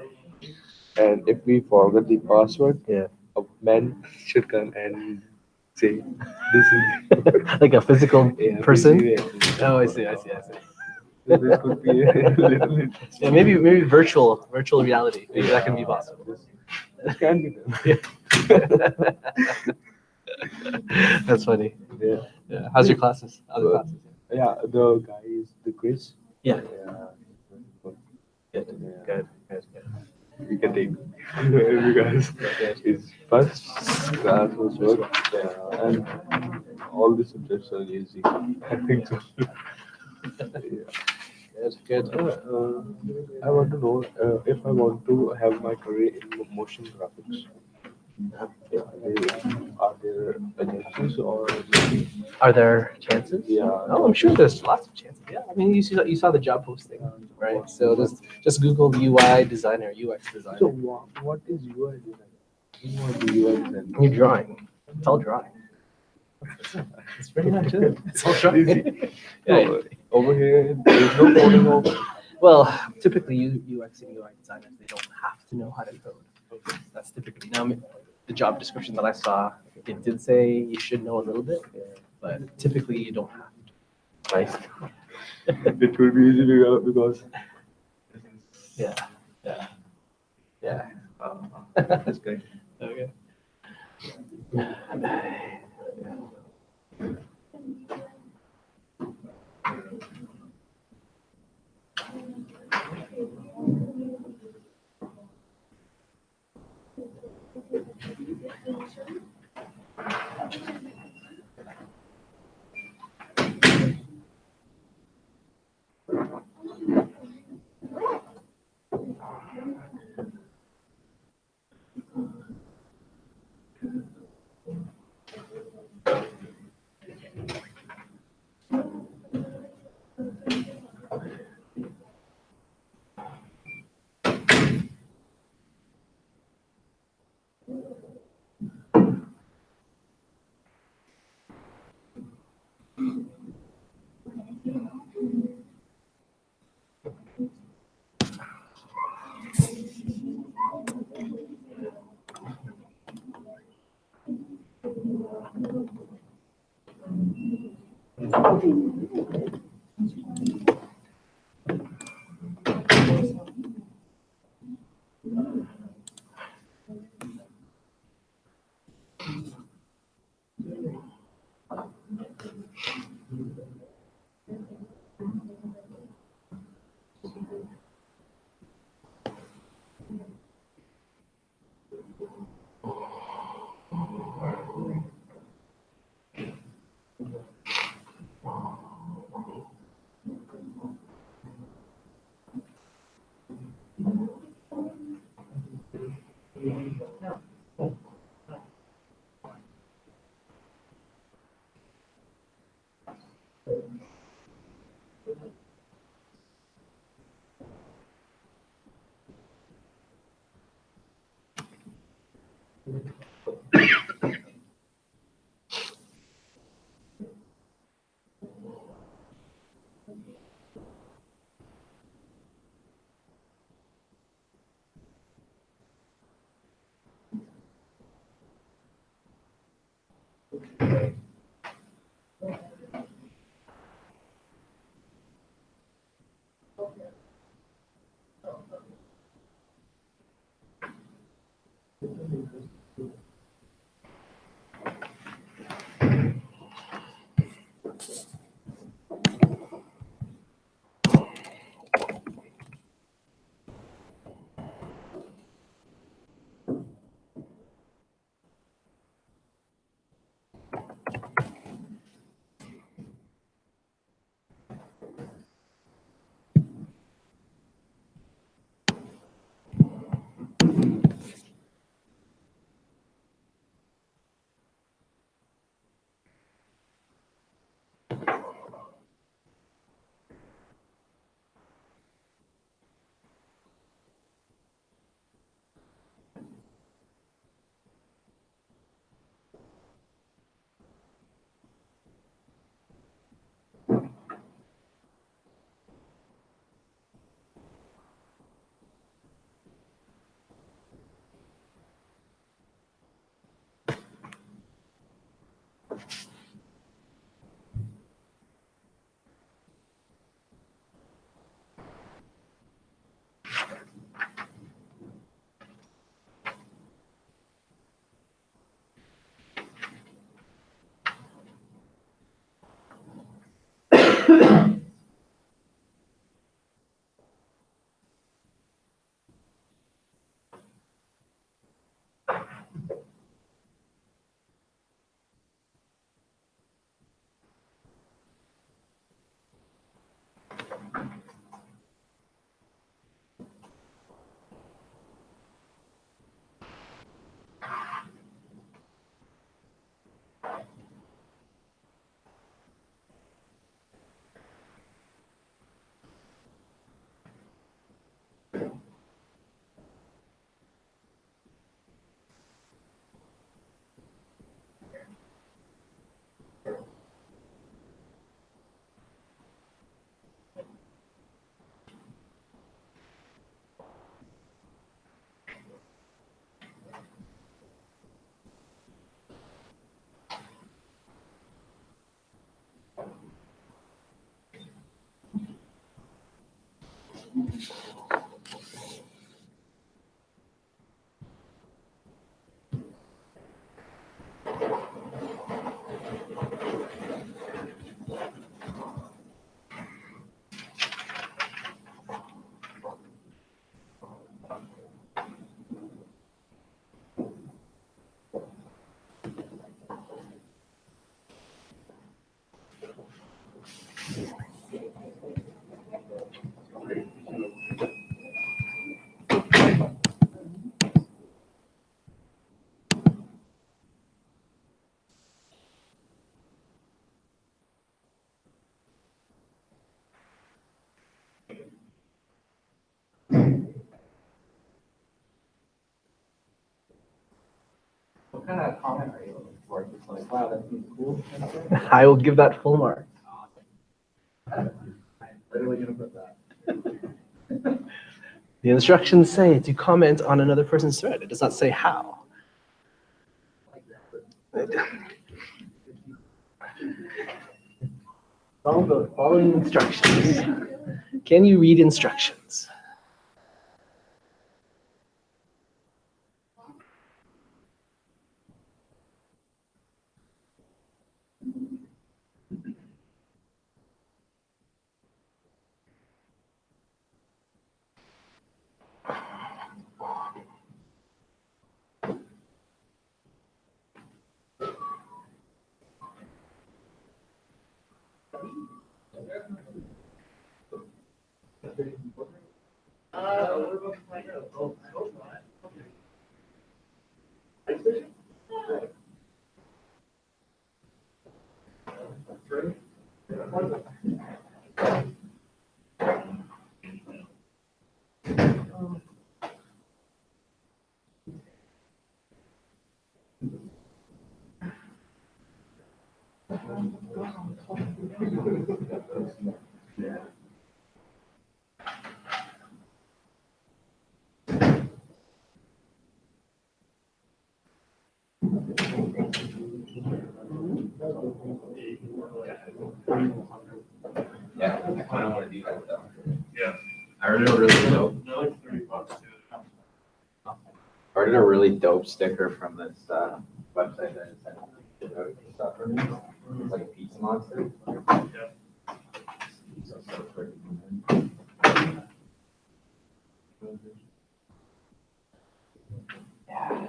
and if we forget the password, Yeah. a man should come and say, "This is Like a physical yeah, person? this is it." Oh, I see. So this could be a little bit. Yeah, maybe virtual reality. Maybe that can be possible. This can be done. That's funny. Yeah. Yeah. How's your classes? Other classes? Yeah, the guy is the quiz. Yeah. Yeah. Good. We can take because his first class was work, and all the subjects are easy. I think so. Good. I want to know if I want to have my career in motion graphics. Are there agencies or Are there chances? Yeah. Oh, I'm sure there's lots of chances. Yeah. I mean, you saw the job posting, right? So just Google UI designer, UX so designer. what is UI design? What is UI design? You're drawing. It's all drawing. It's pretty much it. It's all drawing. Yeah. No, over here, there is no coding over. Well, typically UX and UI designers, they don't have to know how to code. That's typically, now the job description that I saw, it did say you should know a little bit, but typically you don't have to. Right? It will be easy because Yeah. That's great. Okay. What kind of comment are you looking for? Just like, wow, that seems cool. I will give that full mark. Literally gonna put that. The instructions say to comment on another person's thread. It does not say how. All about following instructions. Can you read instructions? We're about to find out. Oh, I hope not. Yeah, I kind of want to do that though. Yeah. I heard a really dope. I ordered a really dope sticker from this website that is stuff for me. It's like a pizza monster. So freaking good. Yeah.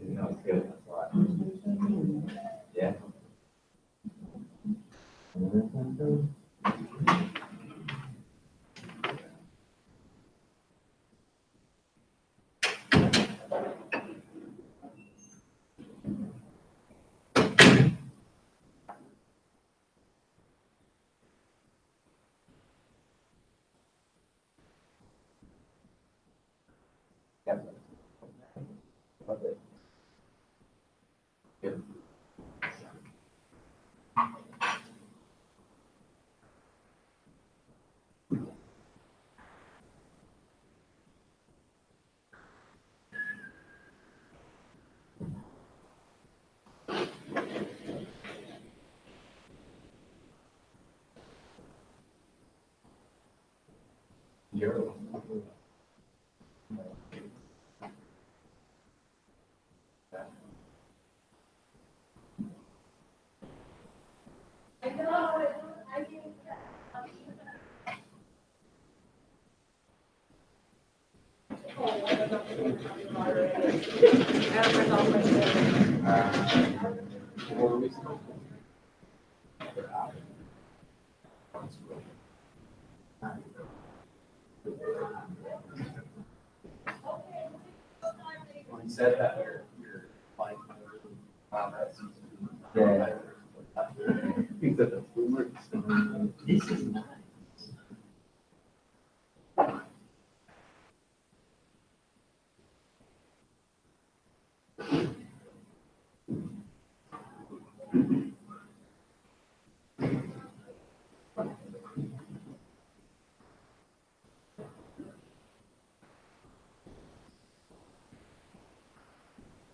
No, it's good. That's a lot. Yeah. Yep. Love it. Good. You're- What were we supposed to When you said that, you're like, wow, that's. Yeah. Except it's boomers. This is nice.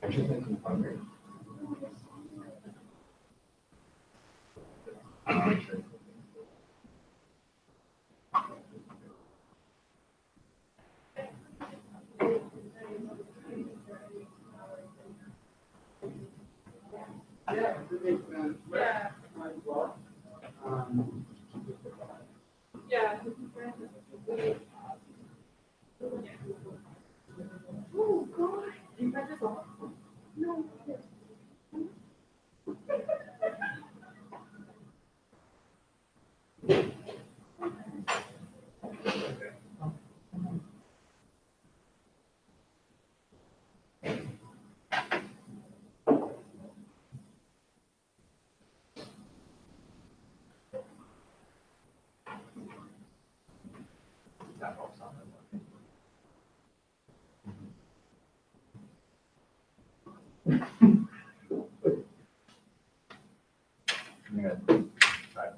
I'm just making hungry. That helps on it. Yeah. Try.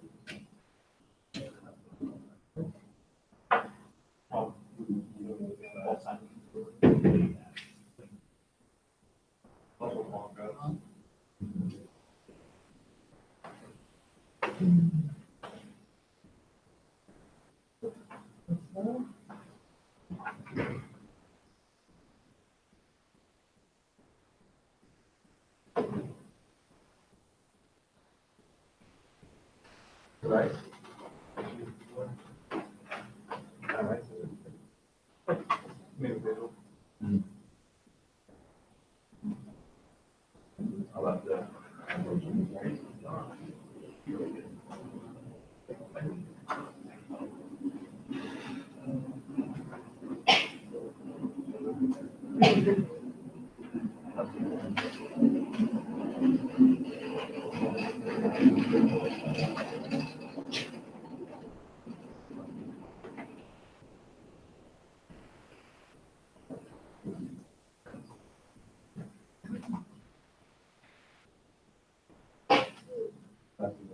Right. All right. I love the. That's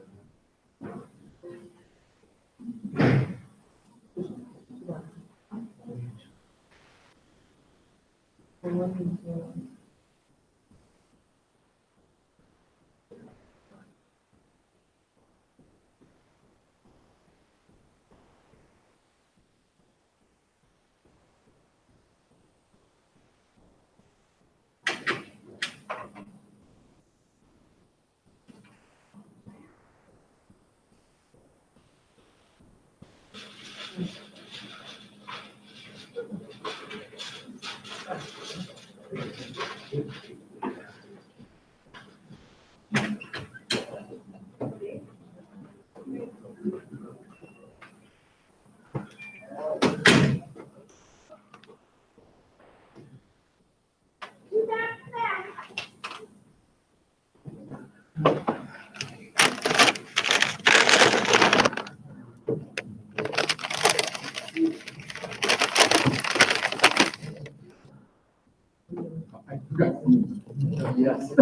Yes.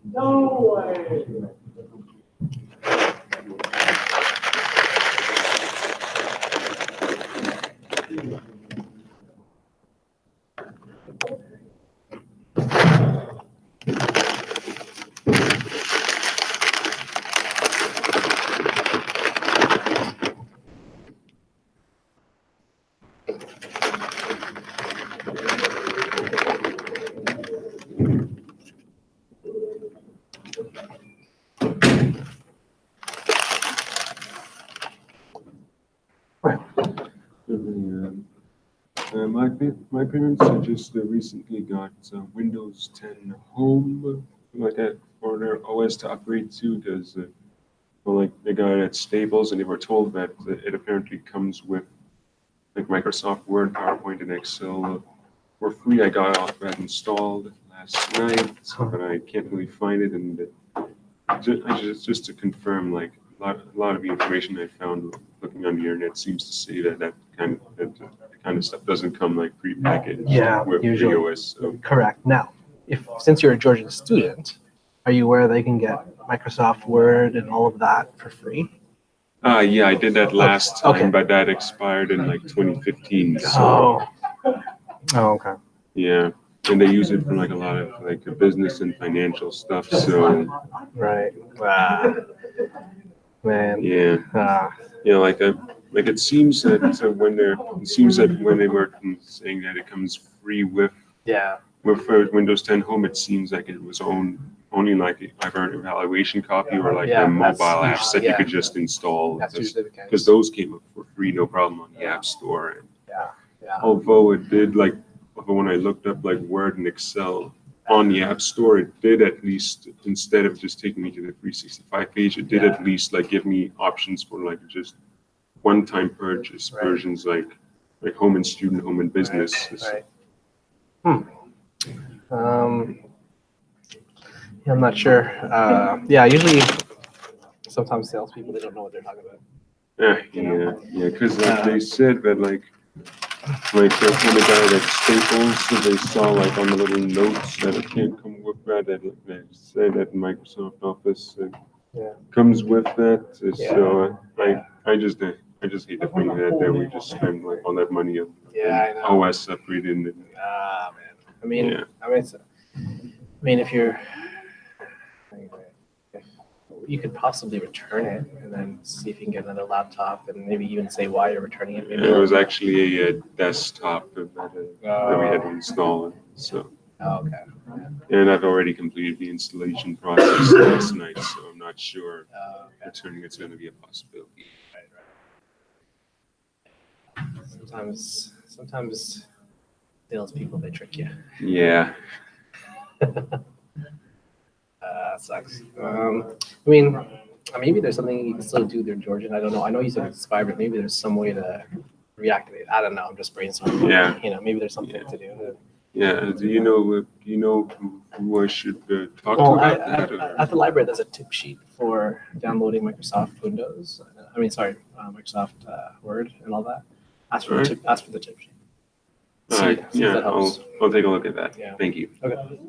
No way. My parents had just recently got Windows 10 Home, something like that, for their OS to upgrade to, because well, like they got it at Staples, and they were told that it apparently comes with like Microsoft Word, PowerPoint, and Excel for free. I got all that installed last night, but I can't really find it, and just to confirm, like a lot of the information I found looking on the internet seems to say that kind of stuff doesn't come like prepackaged Yeah, with usually. the OS. So Correct. Now, since you're a Georgian student, Are you aware they can get Microsoft Word and all of that for free? Yeah, I did that last time, Okay. but that expired in like 2015. So Oh. Oh, okay. yeah, and they use it for like a lot of like business and financial stuff. So Right. Wow. Man. yeah, like it seems that when they were saying that it comes free with Yeah. Windows 10 Home, it seems like it was only like either an evaluation copy or like Yeah, the mobile that's apps that you yeah. could just install. That's usually the case. Because those came up for free, no problem on the App Store. And Yeah. although it did when I looked up like Word and Excel on the App Store, it did at least, instead of just taking me to the 365 page, it did at least like give me options for like just one-time purchase versions like home and student, home and business. Right. Yeah, I'm not sure. Yeah, usually sometimes salespeople, they don't know what they're talking about. Yeah, because they said that when the guy at Staples, so they saw like on the little notes that it can't come with that, they said that Microsoft Office comes with that. So I just hate the thing that we just spend like all that money on I know. OS upgrading it. Man. I mean, if you could possibly return it and then see if you can get another laptop and maybe even say why you're returning it. Maybe It was actually a desktop that we had to install. So. Oh, okay. And I've already completed the installation process last night, so I'm not sure returning it's going to be a possibility. Sometimes salespeople, they trick you. Yeah. Sucks. I mean, maybe there's something you can still do there, Georgian. I don't know. I know you said it's expired, but maybe there's some way to reactivate. I don't know. I'm just brainstorming. Yeah. Maybe there's something to do. Yeah. Do you know who I should talk to Well, about that? at the library, there's a tip sheet for downloading Microsoft Windows. Microsoft Word and all that. Ask for the tip sheet. All right. See if that helps. I'll take a look at that. Yeah. Thank you. Okay.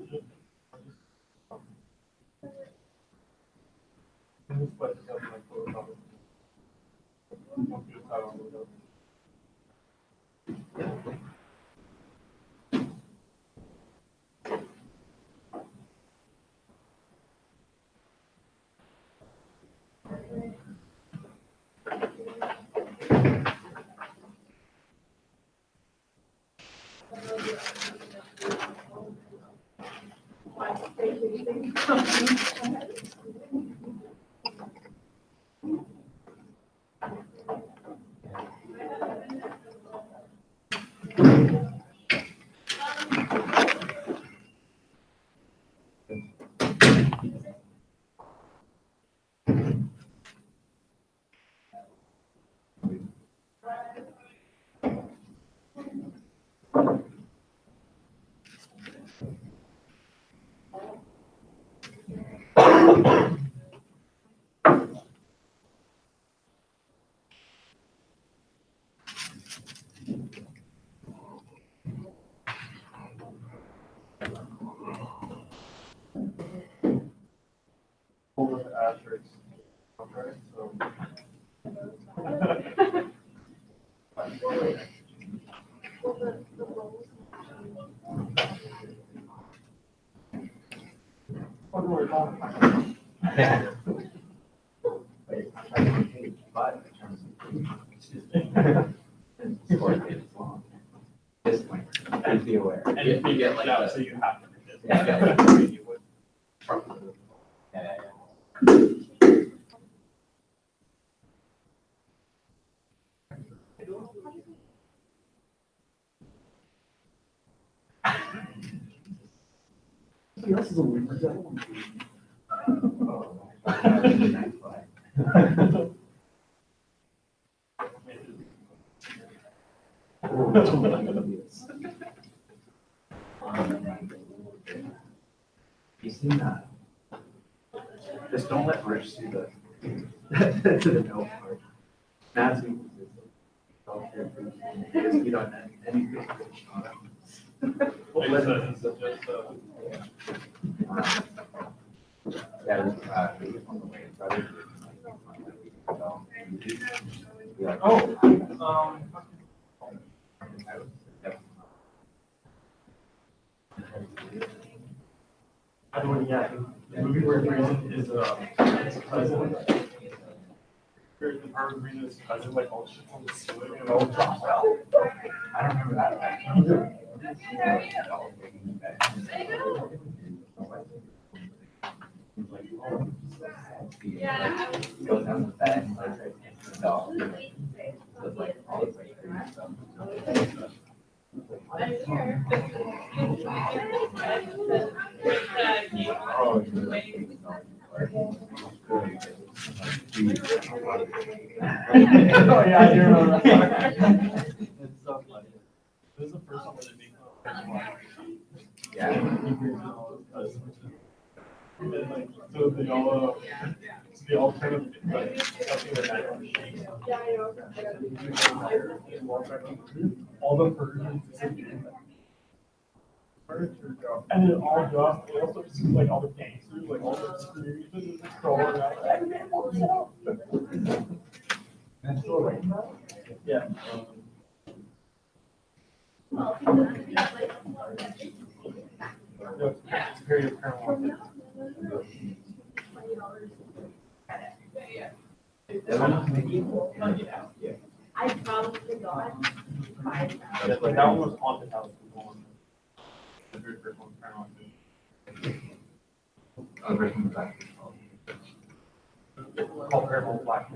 And be aware. And if you get like that, so you have to read it. Yeah. You would. You seen that? Just don't let Rich see the the no part. Nancy. You don't have anything. Like I said, it's just, I don't, yeah, the movie where reason is, his cousin. The part of reason his cousin, like, all shit on the ceiling and it all drops out. I don't remember that. Goes down the bed, no. Like all the Oh, yeah, I do remember that. It's so funny. This is the first one where they make. Yeah. And then, like, so they all kind of like touching their neck. All the furniture disappeared. And then all dropped. They also see like all the gangsters, like all the screws and just crawling out. That's still right. Yeah. It's very apparent. I probably got 5,000. Like that one was haunted house. The very first one, called Paramount Black.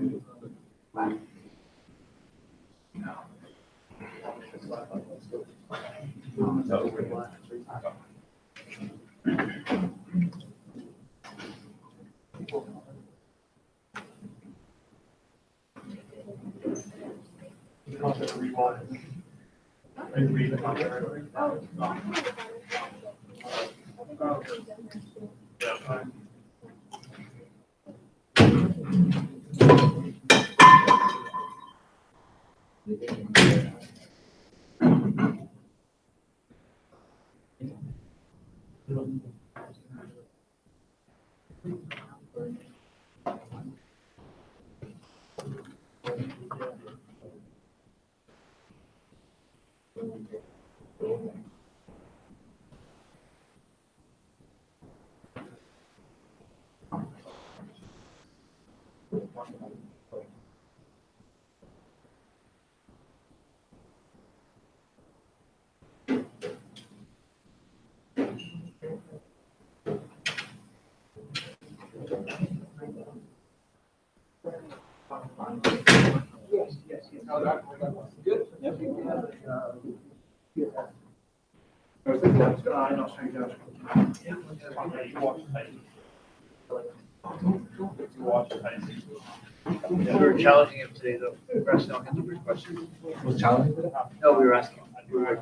We were challenging him today, though. We were asking all kinds of weird questions. Was challenging? No, we were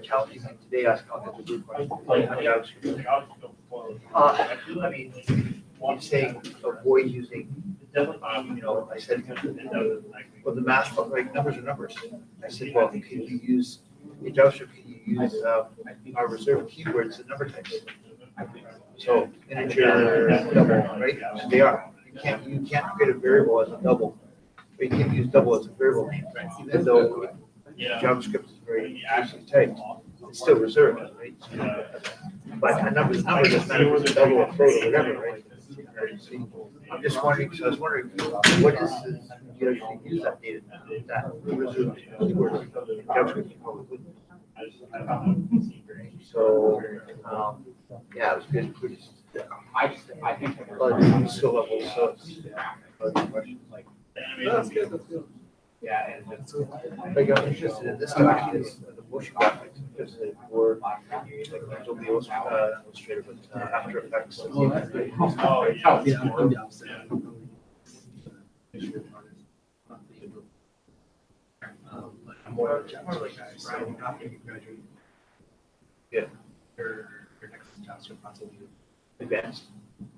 challenging him today, asking all kinds of weird questions. Like, on JavaScript. I mean, I'm saying avoid using, I said, well, the math, like, numbers are numbers. I said, well, can you use, in JavaScript, can you use our reserved keywords and number types? So integer, double, right? So they are. You can't create a variable as a double. But you can't use double as a variable name, right? Even though JavaScript is very loosely typed, it's still reserved, right? But a number doesn't matter if it's a double or float or whatever, right? I'm just wondering, so I was wondering, what is this, you can use that data, that reserved keyword in JavaScript, you probably wouldn't. So, yeah, it was good. I think. But skill level, so it's a question. That's good, that's good. Yeah, and it's. Like, I'm interested in this one, actually, is the motion graphics, because for, like, Adobe Illustrator, but After Effects. Oh, yeah. I'm down. I'm more of a JavaScript guy, so after you graduate. Yeah. Your next JavaScript class will be Advanced.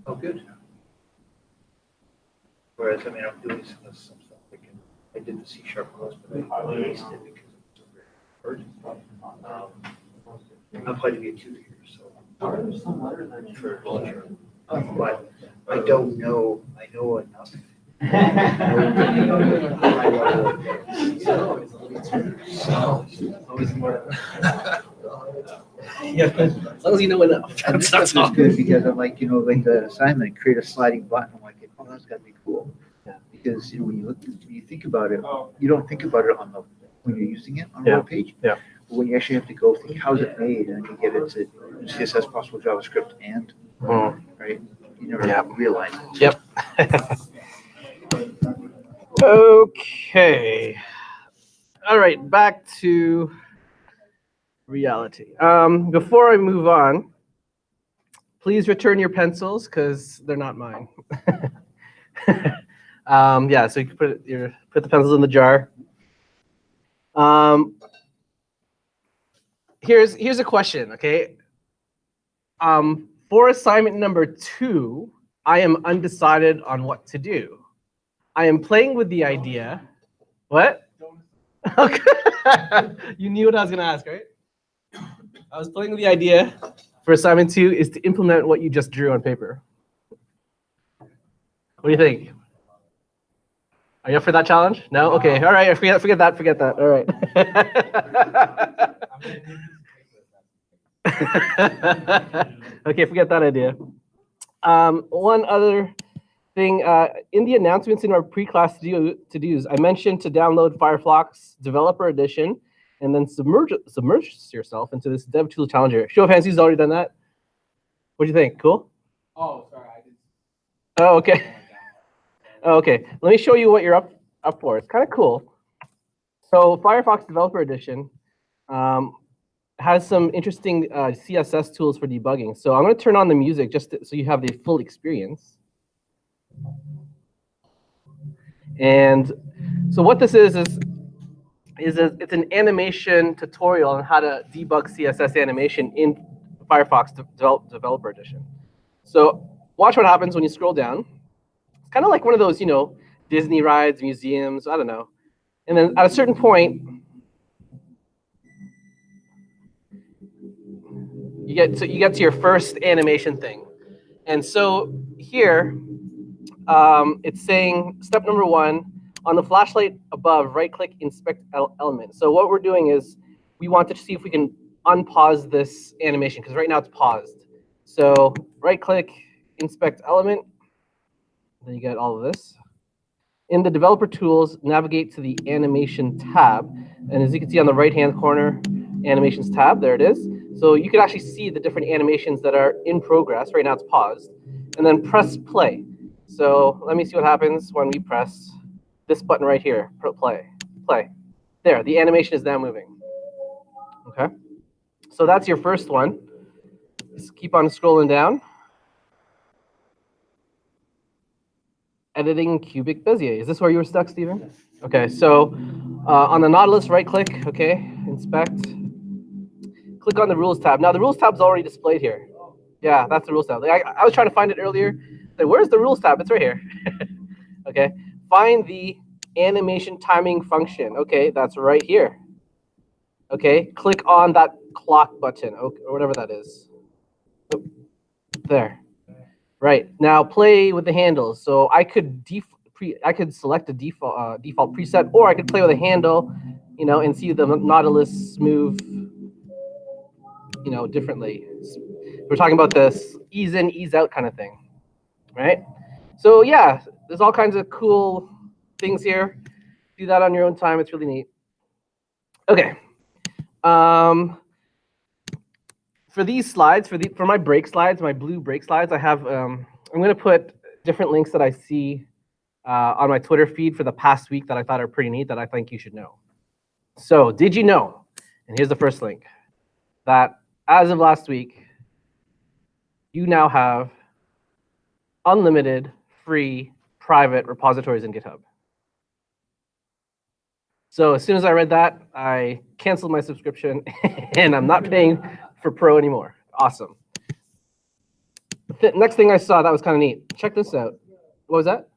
Oh, good. Whereas, I mean, I'm doing some stuff, like, I did the C# course, but I released it because it was very urgent. I'm planning to be a tutor here, so. For volunteer. But I don't know. I know enough. Yeah, as long as you know enough. And this stuff is good because I'm like, like the assignment, create a sliding button. I'm like, oh, that's gotta be cool. Yeah. Because when you think about it, you don't think about it when you're using it on a Yeah. web page. Yeah. But when you actually have to go think, how's it made, and you get it to CSS, possible JavaScript, and right, you never Yeah. realize it. Yep. Okay. All right, back to reality. Before I move on, please return your pencils because they're not mine. Yeah, so you can put the pencils in the jar. Here's a question, okay? For assignment number 2, I am undecided on what to do. I am playing with the idea. What? Okay. You knew what I was going to ask, right? I was playing with the idea for assignment 2 is to implement what you just drew on paper. What do you think? Are you up for that challenge? No? Okay. All right. Forget that. All right. Okay, forget that idea. One other thing, in the announcements in our pre-class to-dos, I mentioned to download Firefox Developer Edition and then submerge yourself into this DevTools Challenger. Show of hands, who's already done that? What do you think? Cool? Oh, sorry, I didn't. Oh, okay. Oh, okay. Let me show you what you're up for. It's kind of cool. So Firefox Developer Edition has some interesting CSS tools for debugging. So I'm going to turn on the music just so you have the full experience. And so what this is it's an animation tutorial on how to debug CSS animation in Firefox Developer Edition. So watch what happens when you scroll down. It's kind of like one of those, Disney rides, museums, I don't know. And then at a certain point, you get to your first animation thing. And so here, it's saying step number 1, on the flashlight above, right-click inspect element. So what we're doing is we want to see if we can unpause this animation, because right now it's paused. So right-click inspect element, then you get all of this. In the developer tools, navigate to the animation tab. And as you can see on the right-hand corner, animations tab, there it is. So you can actually see the different animations that are in progress. Right now it's paused. And then press play. So let me see what happens when we press this button right here, play. There, the animation is now moving. Okay. So that's your first one. Just keep on scrolling down. Editing cubic Bezier. Is this where you were stuck, Stephen? Yes. Okay, so on the Nautilus, right-click, okay, inspect. Click on the Rules tab. Now, the Rules tab is already displayed here. Yeah, that's the Rules tab. I was trying to find it earlier. Like, where's the Rules tab? It's right here. Okay, find the animation timing function. Okay, that's right here. Okay, click on that clock button, or whatever that is. There. Right, now play with the handles. So I could select a default preset, or I could play with a handle, and see the Nautilus move, differently. We're talking about this ease in, ease out kind of thing, right? So yeah, there's all kinds of cool things here. Do that on your own time. It's really neat. Okay. For these slides, for my break slides, my blue break slides, I have I'm going to put different links that I see on my Twitter feed for the past week that I thought are pretty neat that I think you should know. So did you know, and here's the first link, that as of last week, you now have unlimited, free, private repositories in GitHub. So as soon as I read that, I canceled my subscription, and I'm not paying for Pro anymore. Awesome. The next thing I saw that was kind of neat. Check this out. What was that?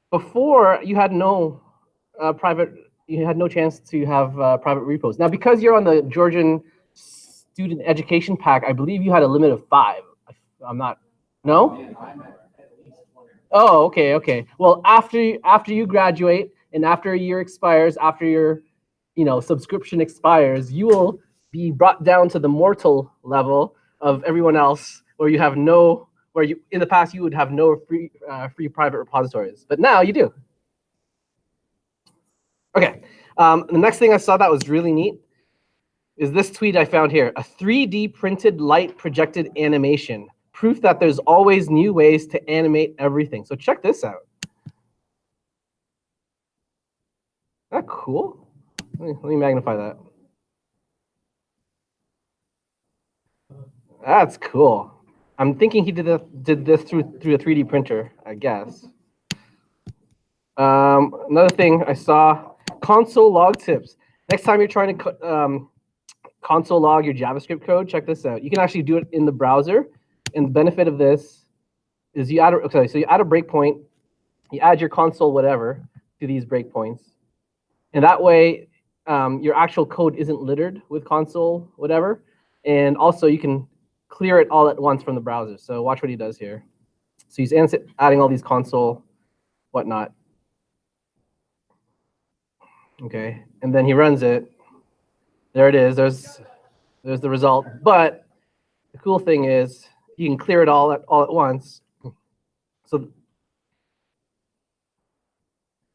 Before, you had no chance to have private repos. Now, because you're on the Georgian Student Education Pack, I believe you had a limit of 5. I'm not No? Oh, okay, okay. Well, after you graduate and after a year expires, after your subscription expires, you will be brought down to the mortal level of everyone else, where you have no, where you in the past you would have no free private repositories, but now you do. Okay. The next thing I saw that was really neat is this tweet I found here: a 3D printed light projected animation, proof that there's always new ways to animate everything. So check this out. Isn't that cool? Let me magnify that. That's cool. I'm thinking he did this through a 3D printer, I guess. Another thing I saw: console log tips. Next time you're trying to console log your JavaScript code, check this out. You can actually do it in the browser. And the benefit of this is you add a breakpoint, you add your console whatever to these breakpoints, and that way your actual code isn't littered with console whatever. And also you can clear it all at once from the browser. So watch what he does here. So he's adding all these console whatnot. Okay, and then he runs it. There it is. There's the result. But the cool thing is you can clear it all at once. So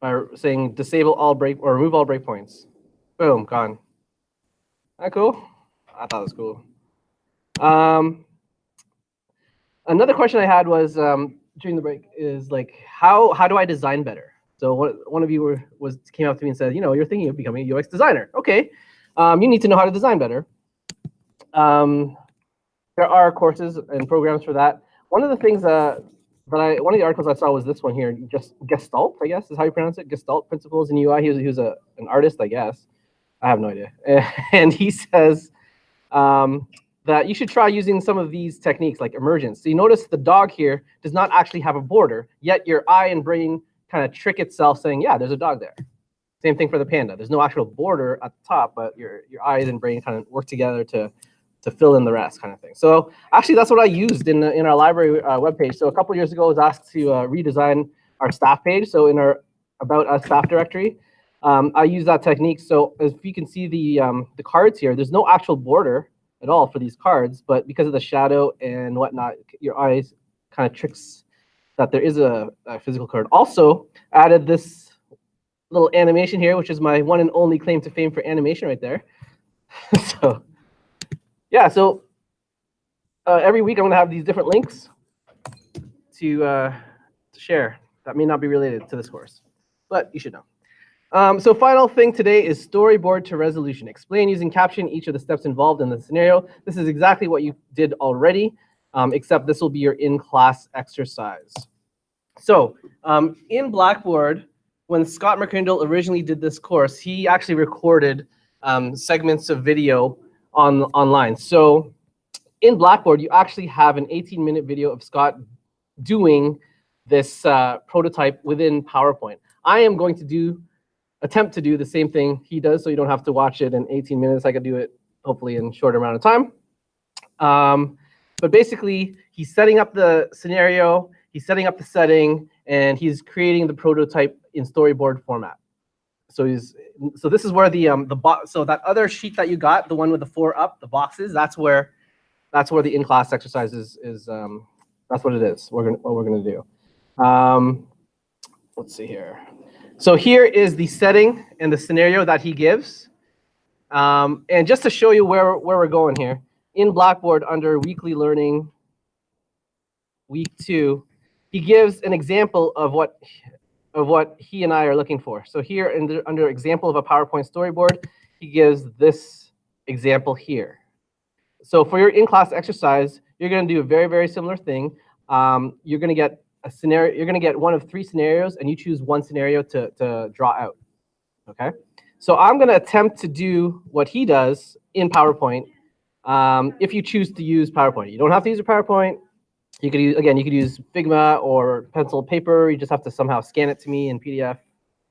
by saying disable all break or remove all breakpoints, boom, gone. Isn't that cool? I thought it was cool. Another question I had was during the break is like, how do I design better? So one of you came up to me and said, you're thinking of becoming a UX designer. Okay, you need to know how to design better. There are courses and programs for that. One of the things one of the articles I saw was this one here, just Gestalt, I guess is how you pronounce it, Gestalt Principles in UI. He was an artist, I guess. I have no idea. And he says that you should try using some of these techniques like emergence. So you notice the dog here does not actually have a border, yet your eye and brain kind of trick itself saying, yeah, there's a dog there. Same thing for the panda. There's no actual border at the top, but your eyes and brain kind of work together to fill in the rest, kind of thing. So actually, that's what I used in our library webpage. So a couple years ago, I was asked to redesign our staff page. So in our About Us staff directory, I use that technique. So as you can see the cards here, there's no actual border at all for these cards, but because of the shadow and whatnot, your eyes kind of tricks that there is a physical card. Also added this little animation here, which is my one and only claim to fame for animation right there. So yeah, so every week I'm going to have these different links to share that may not be related to this course, but you should know. So final thing today is storyboard to resolution. Explain using caption each of the steps involved in the scenario. This is exactly what you did already, except this will be your in-class exercise. So in Blackboard, when Scott McCrindle originally did this course, he actually recorded segments of video online. So in Blackboard, you actually have an 18-minute video of Scott doing this prototype within PowerPoint. I am going to attempt to do the same thing he does, so you don't have to watch it in 18 minutes. I could do it hopefully in a shorter amount of time. But basically, he's setting up the scenario, he's setting up the setting, and he's creating the prototype in storyboard format. So this is where so that other sheet that you got, the one with the 4 up, the boxes, that's where the in-class exercise is. That's what it is. What we're gonna do. Let's see here. So here is the setting and the scenario that he gives. And just to show you where we're going here, in Blackboard under weekly learning, week 2, he gives an example of what he and I are looking for. So here under example of a PowerPoint storyboard, he gives this example here. So for your in-class exercise, you're going to do a very, very similar thing. You're going to get a scenario. You're going to get one of 3 scenarios, and you choose one scenario to draw out. Okay. So I'm going to attempt to do what he does in PowerPoint. If you choose to use PowerPoint, you don't have to use your PowerPoint. You could use, again, you could use Figma or pencil paper. You just have to somehow scan it to me in PDF,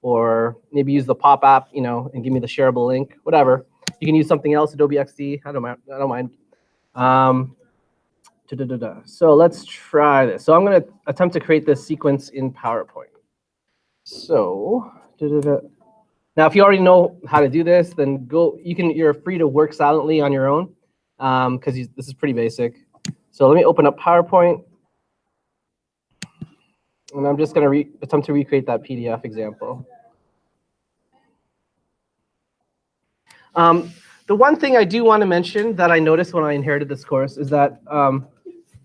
or maybe use the Pop app, and give me the shareable link, whatever. You can use something else, Adobe XD. I don't mind. So let's try this. So I'm going to attempt to create this sequence in PowerPoint. So now, if you already know how to do this, then go. You're free to work silently on your own because this is pretty basic. So let me open up PowerPoint, and I'm just going to attempt to recreate that PDF example. The one thing I do want to mention that I noticed when I inherited this course is that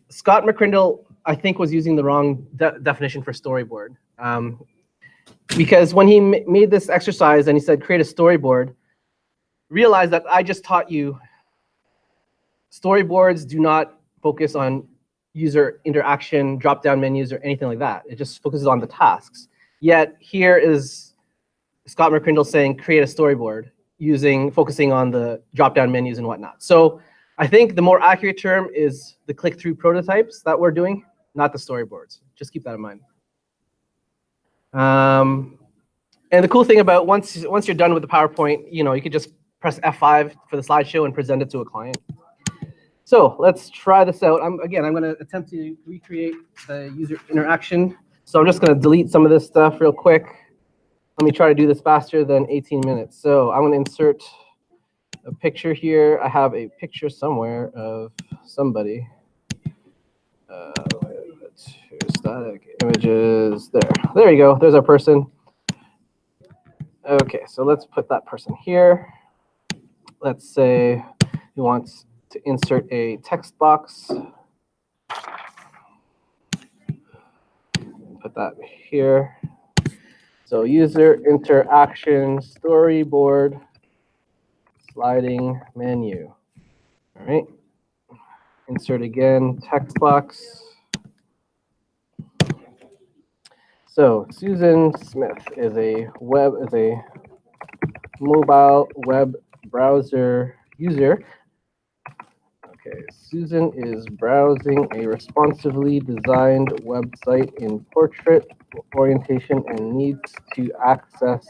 Scott McCrindle, I think, was using the wrong definition for storyboard. Because when he made this exercise and he said, create a storyboard, realize that I just taught you storyboards do not focus on user interaction, drop-down menus, or anything like that. It just focuses on the tasks. Yet here is Scott McCrindle saying, create a storyboard focusing on the drop-down menus and whatnot. So I think the more accurate term is the click-through prototypes that we're doing, not the storyboards. Just keep that in mind. And the cool thing about once you're done with the PowerPoint, you could just press F5 for the slideshow and present it to a client. So let's try this out. I'm going to attempt to recreate the user interaction. So I'm just going to delete some of this stuff real quick. Let me try to do this faster than 18 minutes. So I'm going to insert a picture here. I have a picture somewhere of somebody. Static images. There you go. There's our person. Okay, so let's put that person here. Let's say he wants to insert a text box. Put that here. So user interaction storyboard sliding menu. All right. Insert again, text box. So Susan Smith is a mobile web browser user. Okay, Susan is browsing a responsively designed website in portrait orientation and needs to access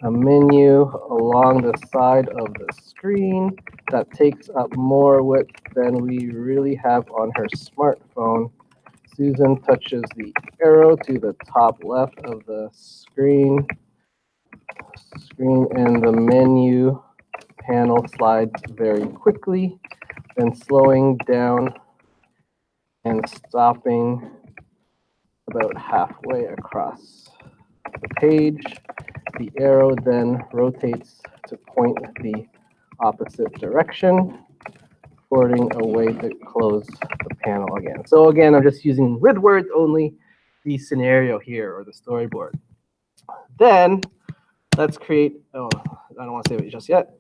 a menu along the side of the screen that takes up more width than we really have on her smartphone. Susan touches the arrow to the top left of the screen and the menu panel slides very quickly, then slowing down and stopping about halfway across the page. The arrow then rotates to point the opposite direction, forwarding a way to close the panel again. So again, I'm just using with words only the scenario here, or the storyboard. Then let's create, I don't want to save it just yet.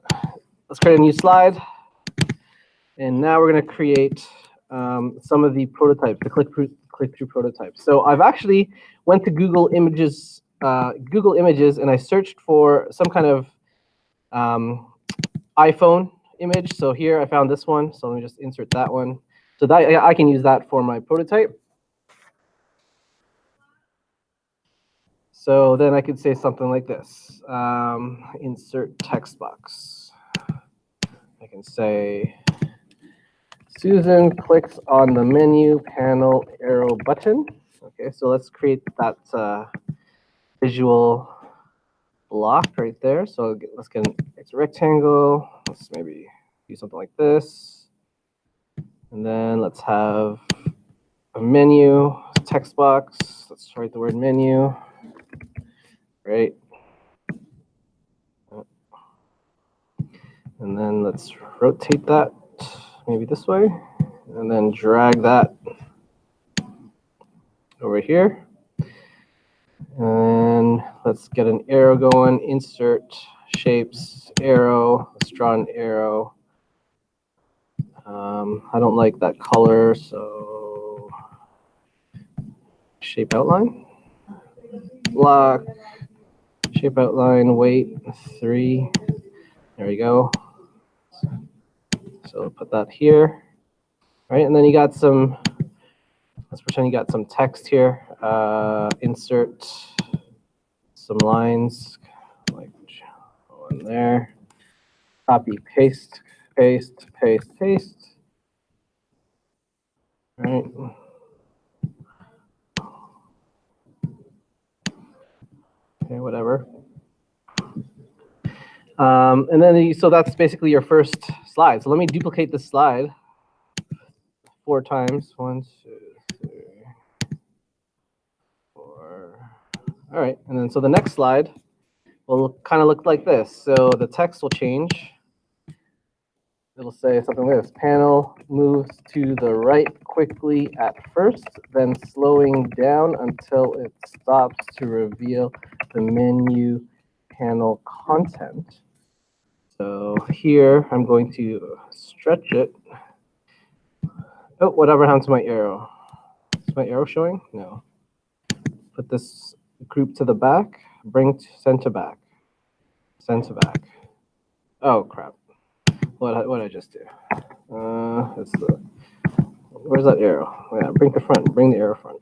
Let's create a new slide. And now we're going to create some of the prototypes, the click-through prototypes. So I've actually went to Google Images, and I searched for some kind of iPhone image. So here I found this one. So let me just insert that one. So that I can use that for my prototype. So then I could say something like this. Insert text box. I can say, Susan clicks on the menu panel arrow button. Okay, so let's create that visual block right there. So let's get it's a rectangle. Let's maybe do something like this. And then let's have a menu, text box. Let's write the word menu. Right. And then let's rotate that maybe this way. And then drag that over here. And let's get an arrow going. Insert shapes, arrow. Let's draw an arrow. I don't like that color, so shape outline. Block, shape outline, weight 3. There we go. So put that here. All right, and then you got some, let's pretend you got some text here. Insert some lines, like one there. Copy, paste, paste, paste, paste. right? Okay, whatever. And then, so that's basically your first slide. So let me duplicate this slide 4 times. 1, 2, 3, 4. All right, and then so the next slide will kind of look like this. So the text will change. It'll say something like this: panel moves to the right quickly at first, then slowing down until it stops to reveal the menu panel content. So here I'm going to stretch it. Oh, whatever happened to my arrow? Is my arrow showing? No. Put this group to the back, send to back, send to back. Oh crap. What did I just do? It's the, where's that arrow? Yeah, bring the arrow front.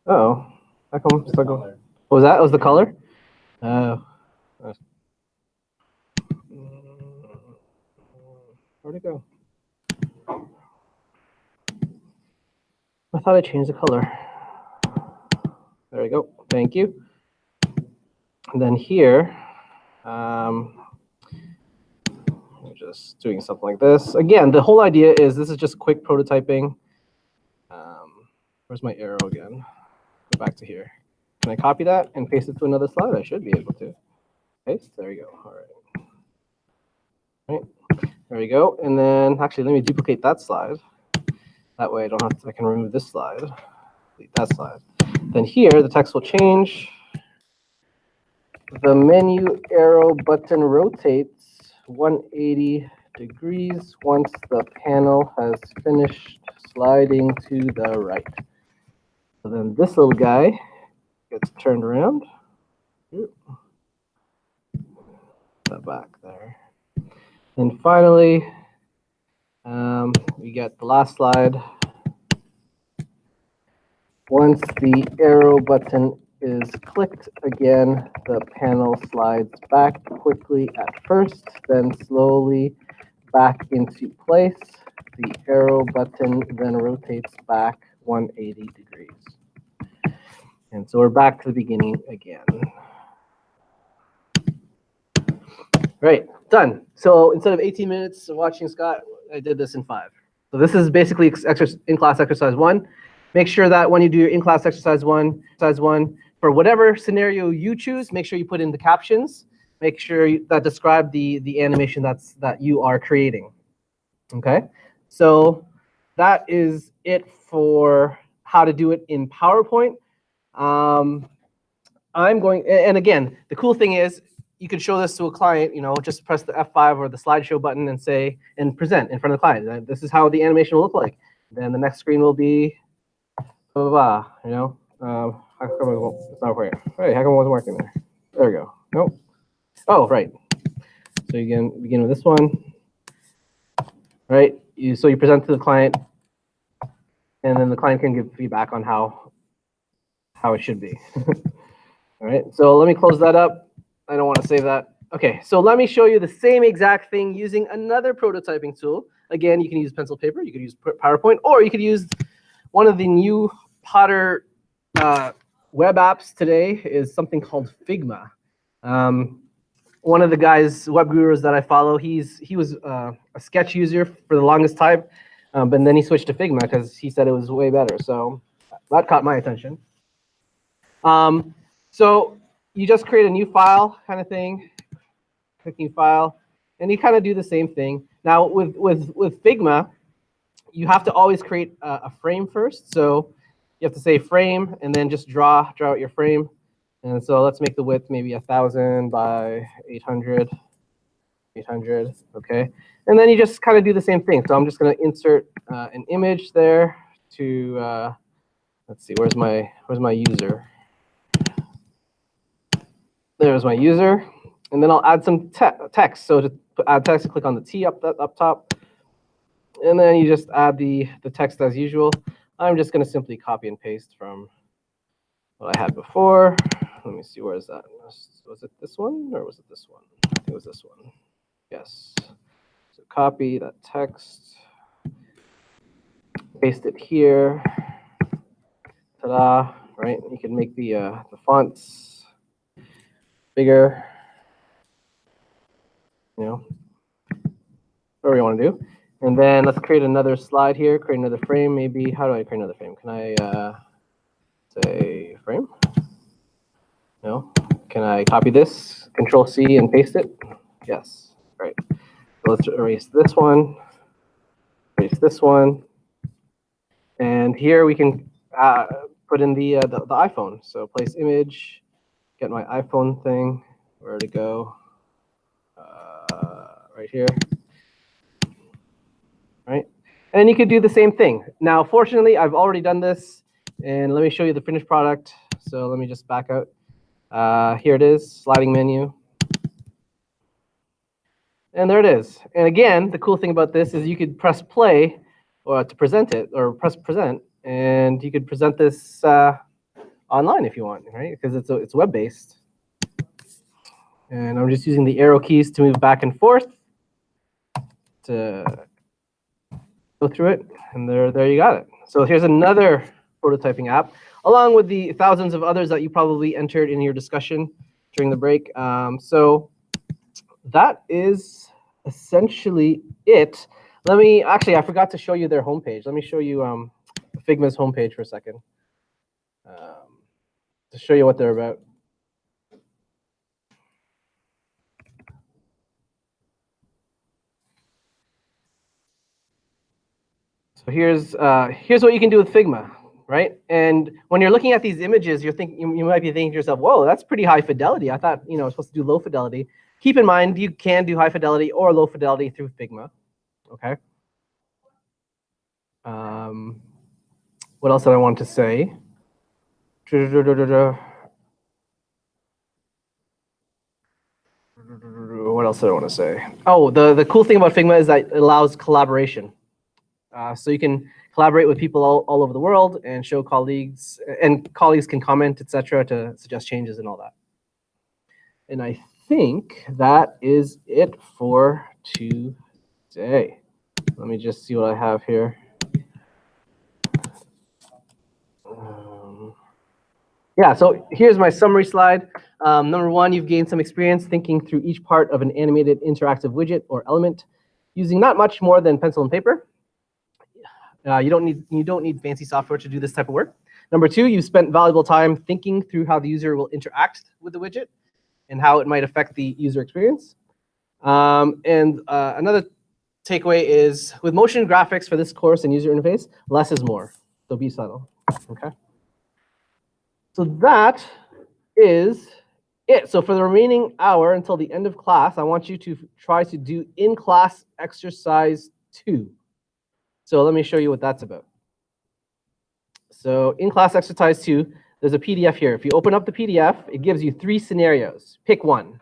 Uh-oh. How come it's not going? What was that? It was the color? Oh. Where'd it go? I thought I changed the color. There we go. Thank you. And then here, we're just doing something like this. Again, the whole idea is this is just quick prototyping. Where's my arrow again? Go back to here. Can I copy that and paste it to another slide? I should be able to. Paste. There we go. All right. All right. There we go. And then actually, let me duplicate that slide. That way, I don't have to. I can remove this slide. Delete that slide. Then here, the text will change. The menu arrow button rotates 180 degrees once the panel has finished sliding to the right. So then this little guy gets turned around. That back there. And finally, we get the last slide. Once the arrow button is clicked again, the panel slides back quickly at first, then slowly back into place. The arrow button then rotates back 180 degrees. And so we're back to the beginning again. Right, done. So instead of 18 minutes of watching Scott, I did this in 5. So this is basically in-class exercise 1. Make sure that when you do your in-class exercise one, for whatever scenario you choose, make sure you put in the captions. Make sure that describe the animation that you are creating. Okay, so that is it for how to do it in PowerPoint. I'm going, and again, the cool thing is you can show this to a client. You know, just press the F5 or the slideshow button and say and present in front of the client. This is how the animation will look like. Then the next screen will be. Blah, blah, blah, you know, how come it's not working? Hey, how come it wasn't working there? There we go. Nope. Oh, right. So you can begin with this one, right? So you present to the client, and then the client can give feedback on how it should be. All right. So let me close that up. I don't want to save that. Okay. So let me show you the same exact thing using another prototyping tool. Again, you can use pencil paper, you could use PowerPoint, or you could use one of the new hotter web apps today is something called Figma. One of the guys, web gurus that I follow, he was a Sketch user for the longest time, but then he switched to Figma because he said it was way better. So that caught my attention. So you just create a new file kind of thing, click new file, and you kind of do the same thing. Now with Figma, you have to always create a frame first. So you have to say frame and then just draw out your frame. And so let's make the width maybe 1,000 by 800, okay? And then you just kind of do the same thing. So I'm just going to insert an image there to, let's see, where's my user? There's my user. And then I'll add some text. So to add text, click on the T up top. And then you just add the text as usual. I'm just going to simply copy and paste from what I had before. Let me see, where is that? Was it this one or was it this one? I think it was this one. Yes. So copy that text, paste it here. Ta-da, right? You can make the fonts bigger, you know, whatever you want to do. And then let's create another slide here, create another frame. Maybe, how do I create another frame? Can I say frame? No. Can I copy this, Control C and paste it? Yes, great. So let's erase this one, erase this one. And here we can put in the iPhone. So place image, get my iPhone thing, where to go? Right here. Right? And you could do the same thing. Now, fortunately, I've already done this, and let me show you the finished product. So let me just back out. Here it is, sliding menu. And there it is. And again, the cool thing about this is you could press play or to present it, or press present, and you could present this online if you want, right? Because it's web-based. And I'm just using the arrow keys to move back and forth to go through it, and there you got it. So here's another prototyping app, along with the thousands of others that you probably entered in your discussion during the break. So that is essentially it. Let me, actually, I forgot to show you their homepage. Let me show you Figma's homepage for a second to show you what they're about. So here's what you can do with Figma, right? And when you're looking at these images, you might be thinking to yourself, "Whoa, that's pretty high fidelity. I thought I was supposed to do low fidelity." Keep in mind, you can do high fidelity or low fidelity through Figma. Okay. What else did I want to say? What else did I want to say? Oh, the cool thing about Figma is that it allows collaboration. So you can collaborate with people all over the world and show colleagues, and colleagues can comment, etc., to suggest changes and all that. And I think that is it for today. Let me just see what I have here. Yeah, so here's my summary slide. Number one, you've gained some experience thinking through each part of an animated interactive widget or element using not much more than pencil and paper. You don't need fancy software to do this type of work. Number two, you've spent valuable time thinking through how the user will interact with the widget and how it might affect the user experience. Another takeaway is, with motion graphics for this course and user interface, less is more. So be subtle. Okay. So that is it. So for the remaining hour until the end of class, I want you to try to do in-class exercise 2. So let me show you what that's about. So in-class exercise 2, there's a PDF here. If you open up the PDF, it gives you 3 scenarios. Pick one.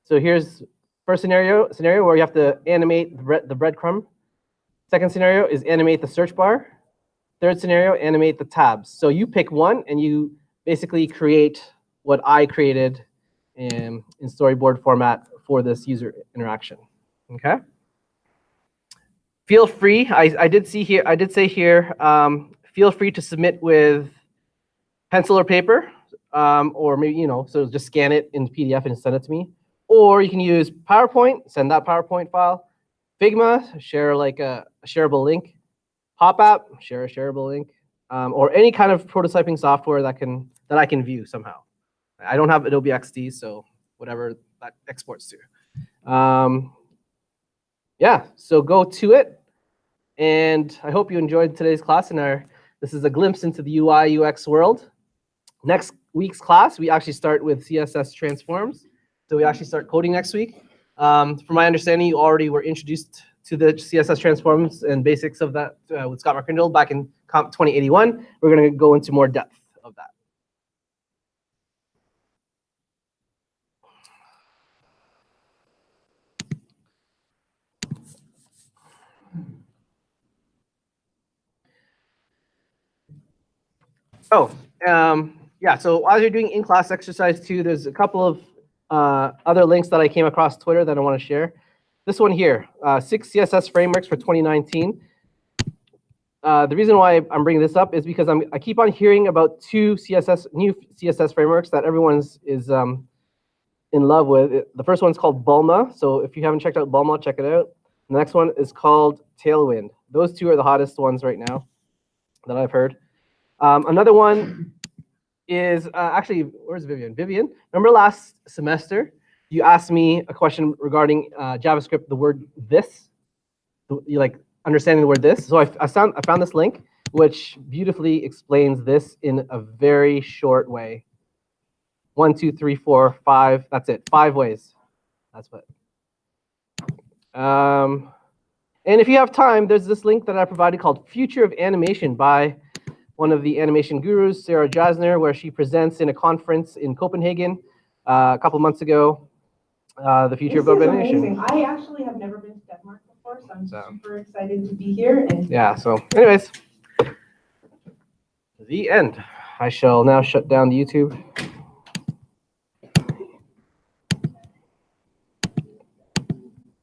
So here's first scenario where you have to animate the breadcrumb. Second scenario is animate the search bar. Third scenario, animate the tabs. So you pick one, and you basically create what I created in storyboard format for this user interaction. Okay. Feel free. I did say here. Feel free to submit with pencil or paper, or maybe so just scan it in PDF and send it to me. Or you can use PowerPoint. Send that PowerPoint file. Figma, share like a shareable link. Pop app, share a shareable link. Or any kind of prototyping software that I can view somehow. I don't have Adobe XD, so whatever that exports to. Yeah, so go to it. And I hope you enjoyed today's class. This is a glimpse into the UI UX world. Next week's class, we actually start with CSS transforms. So we actually start coding next week. From my understanding, you already were introduced to the CSS transforms and basics of that with Scott McCrindle back in Comp 2081. We're going to go into more depth of that. Yeah, so as you're doing in-class exercise 2, there's a couple of other links that I came across Twitter that I want to share. This one here, 6 CSS frameworks for 2019. the reason why I'm bringing this up is because I keep on hearing about new CSS frameworks that everyone is in love with. The first one's called Bulma. So if you haven't checked out Bulma, check it out. The next one is called Tailwind. Those two are the hottest ones right now that I've heard. Another one is actually, where's Vivian? Vivian, remember last semester you asked me a question regarding JavaScript, the word this, you like understanding the word this. So I found this link which beautifully explains this in a very short way. 1, 2, 3, 4, 5. That's it. 5 ways. That's what. And if you have time, there's this link that I provided called Future of Animation by one of the animation gurus, Sarah Jasner, where she presents in a conference in Copenhagen a couple months ago. The future of animation. Amazing. I actually have never been to Denmark before, so I'm super excited to be here. And yeah, so anyways, the end. I shall now shut down the YouTube.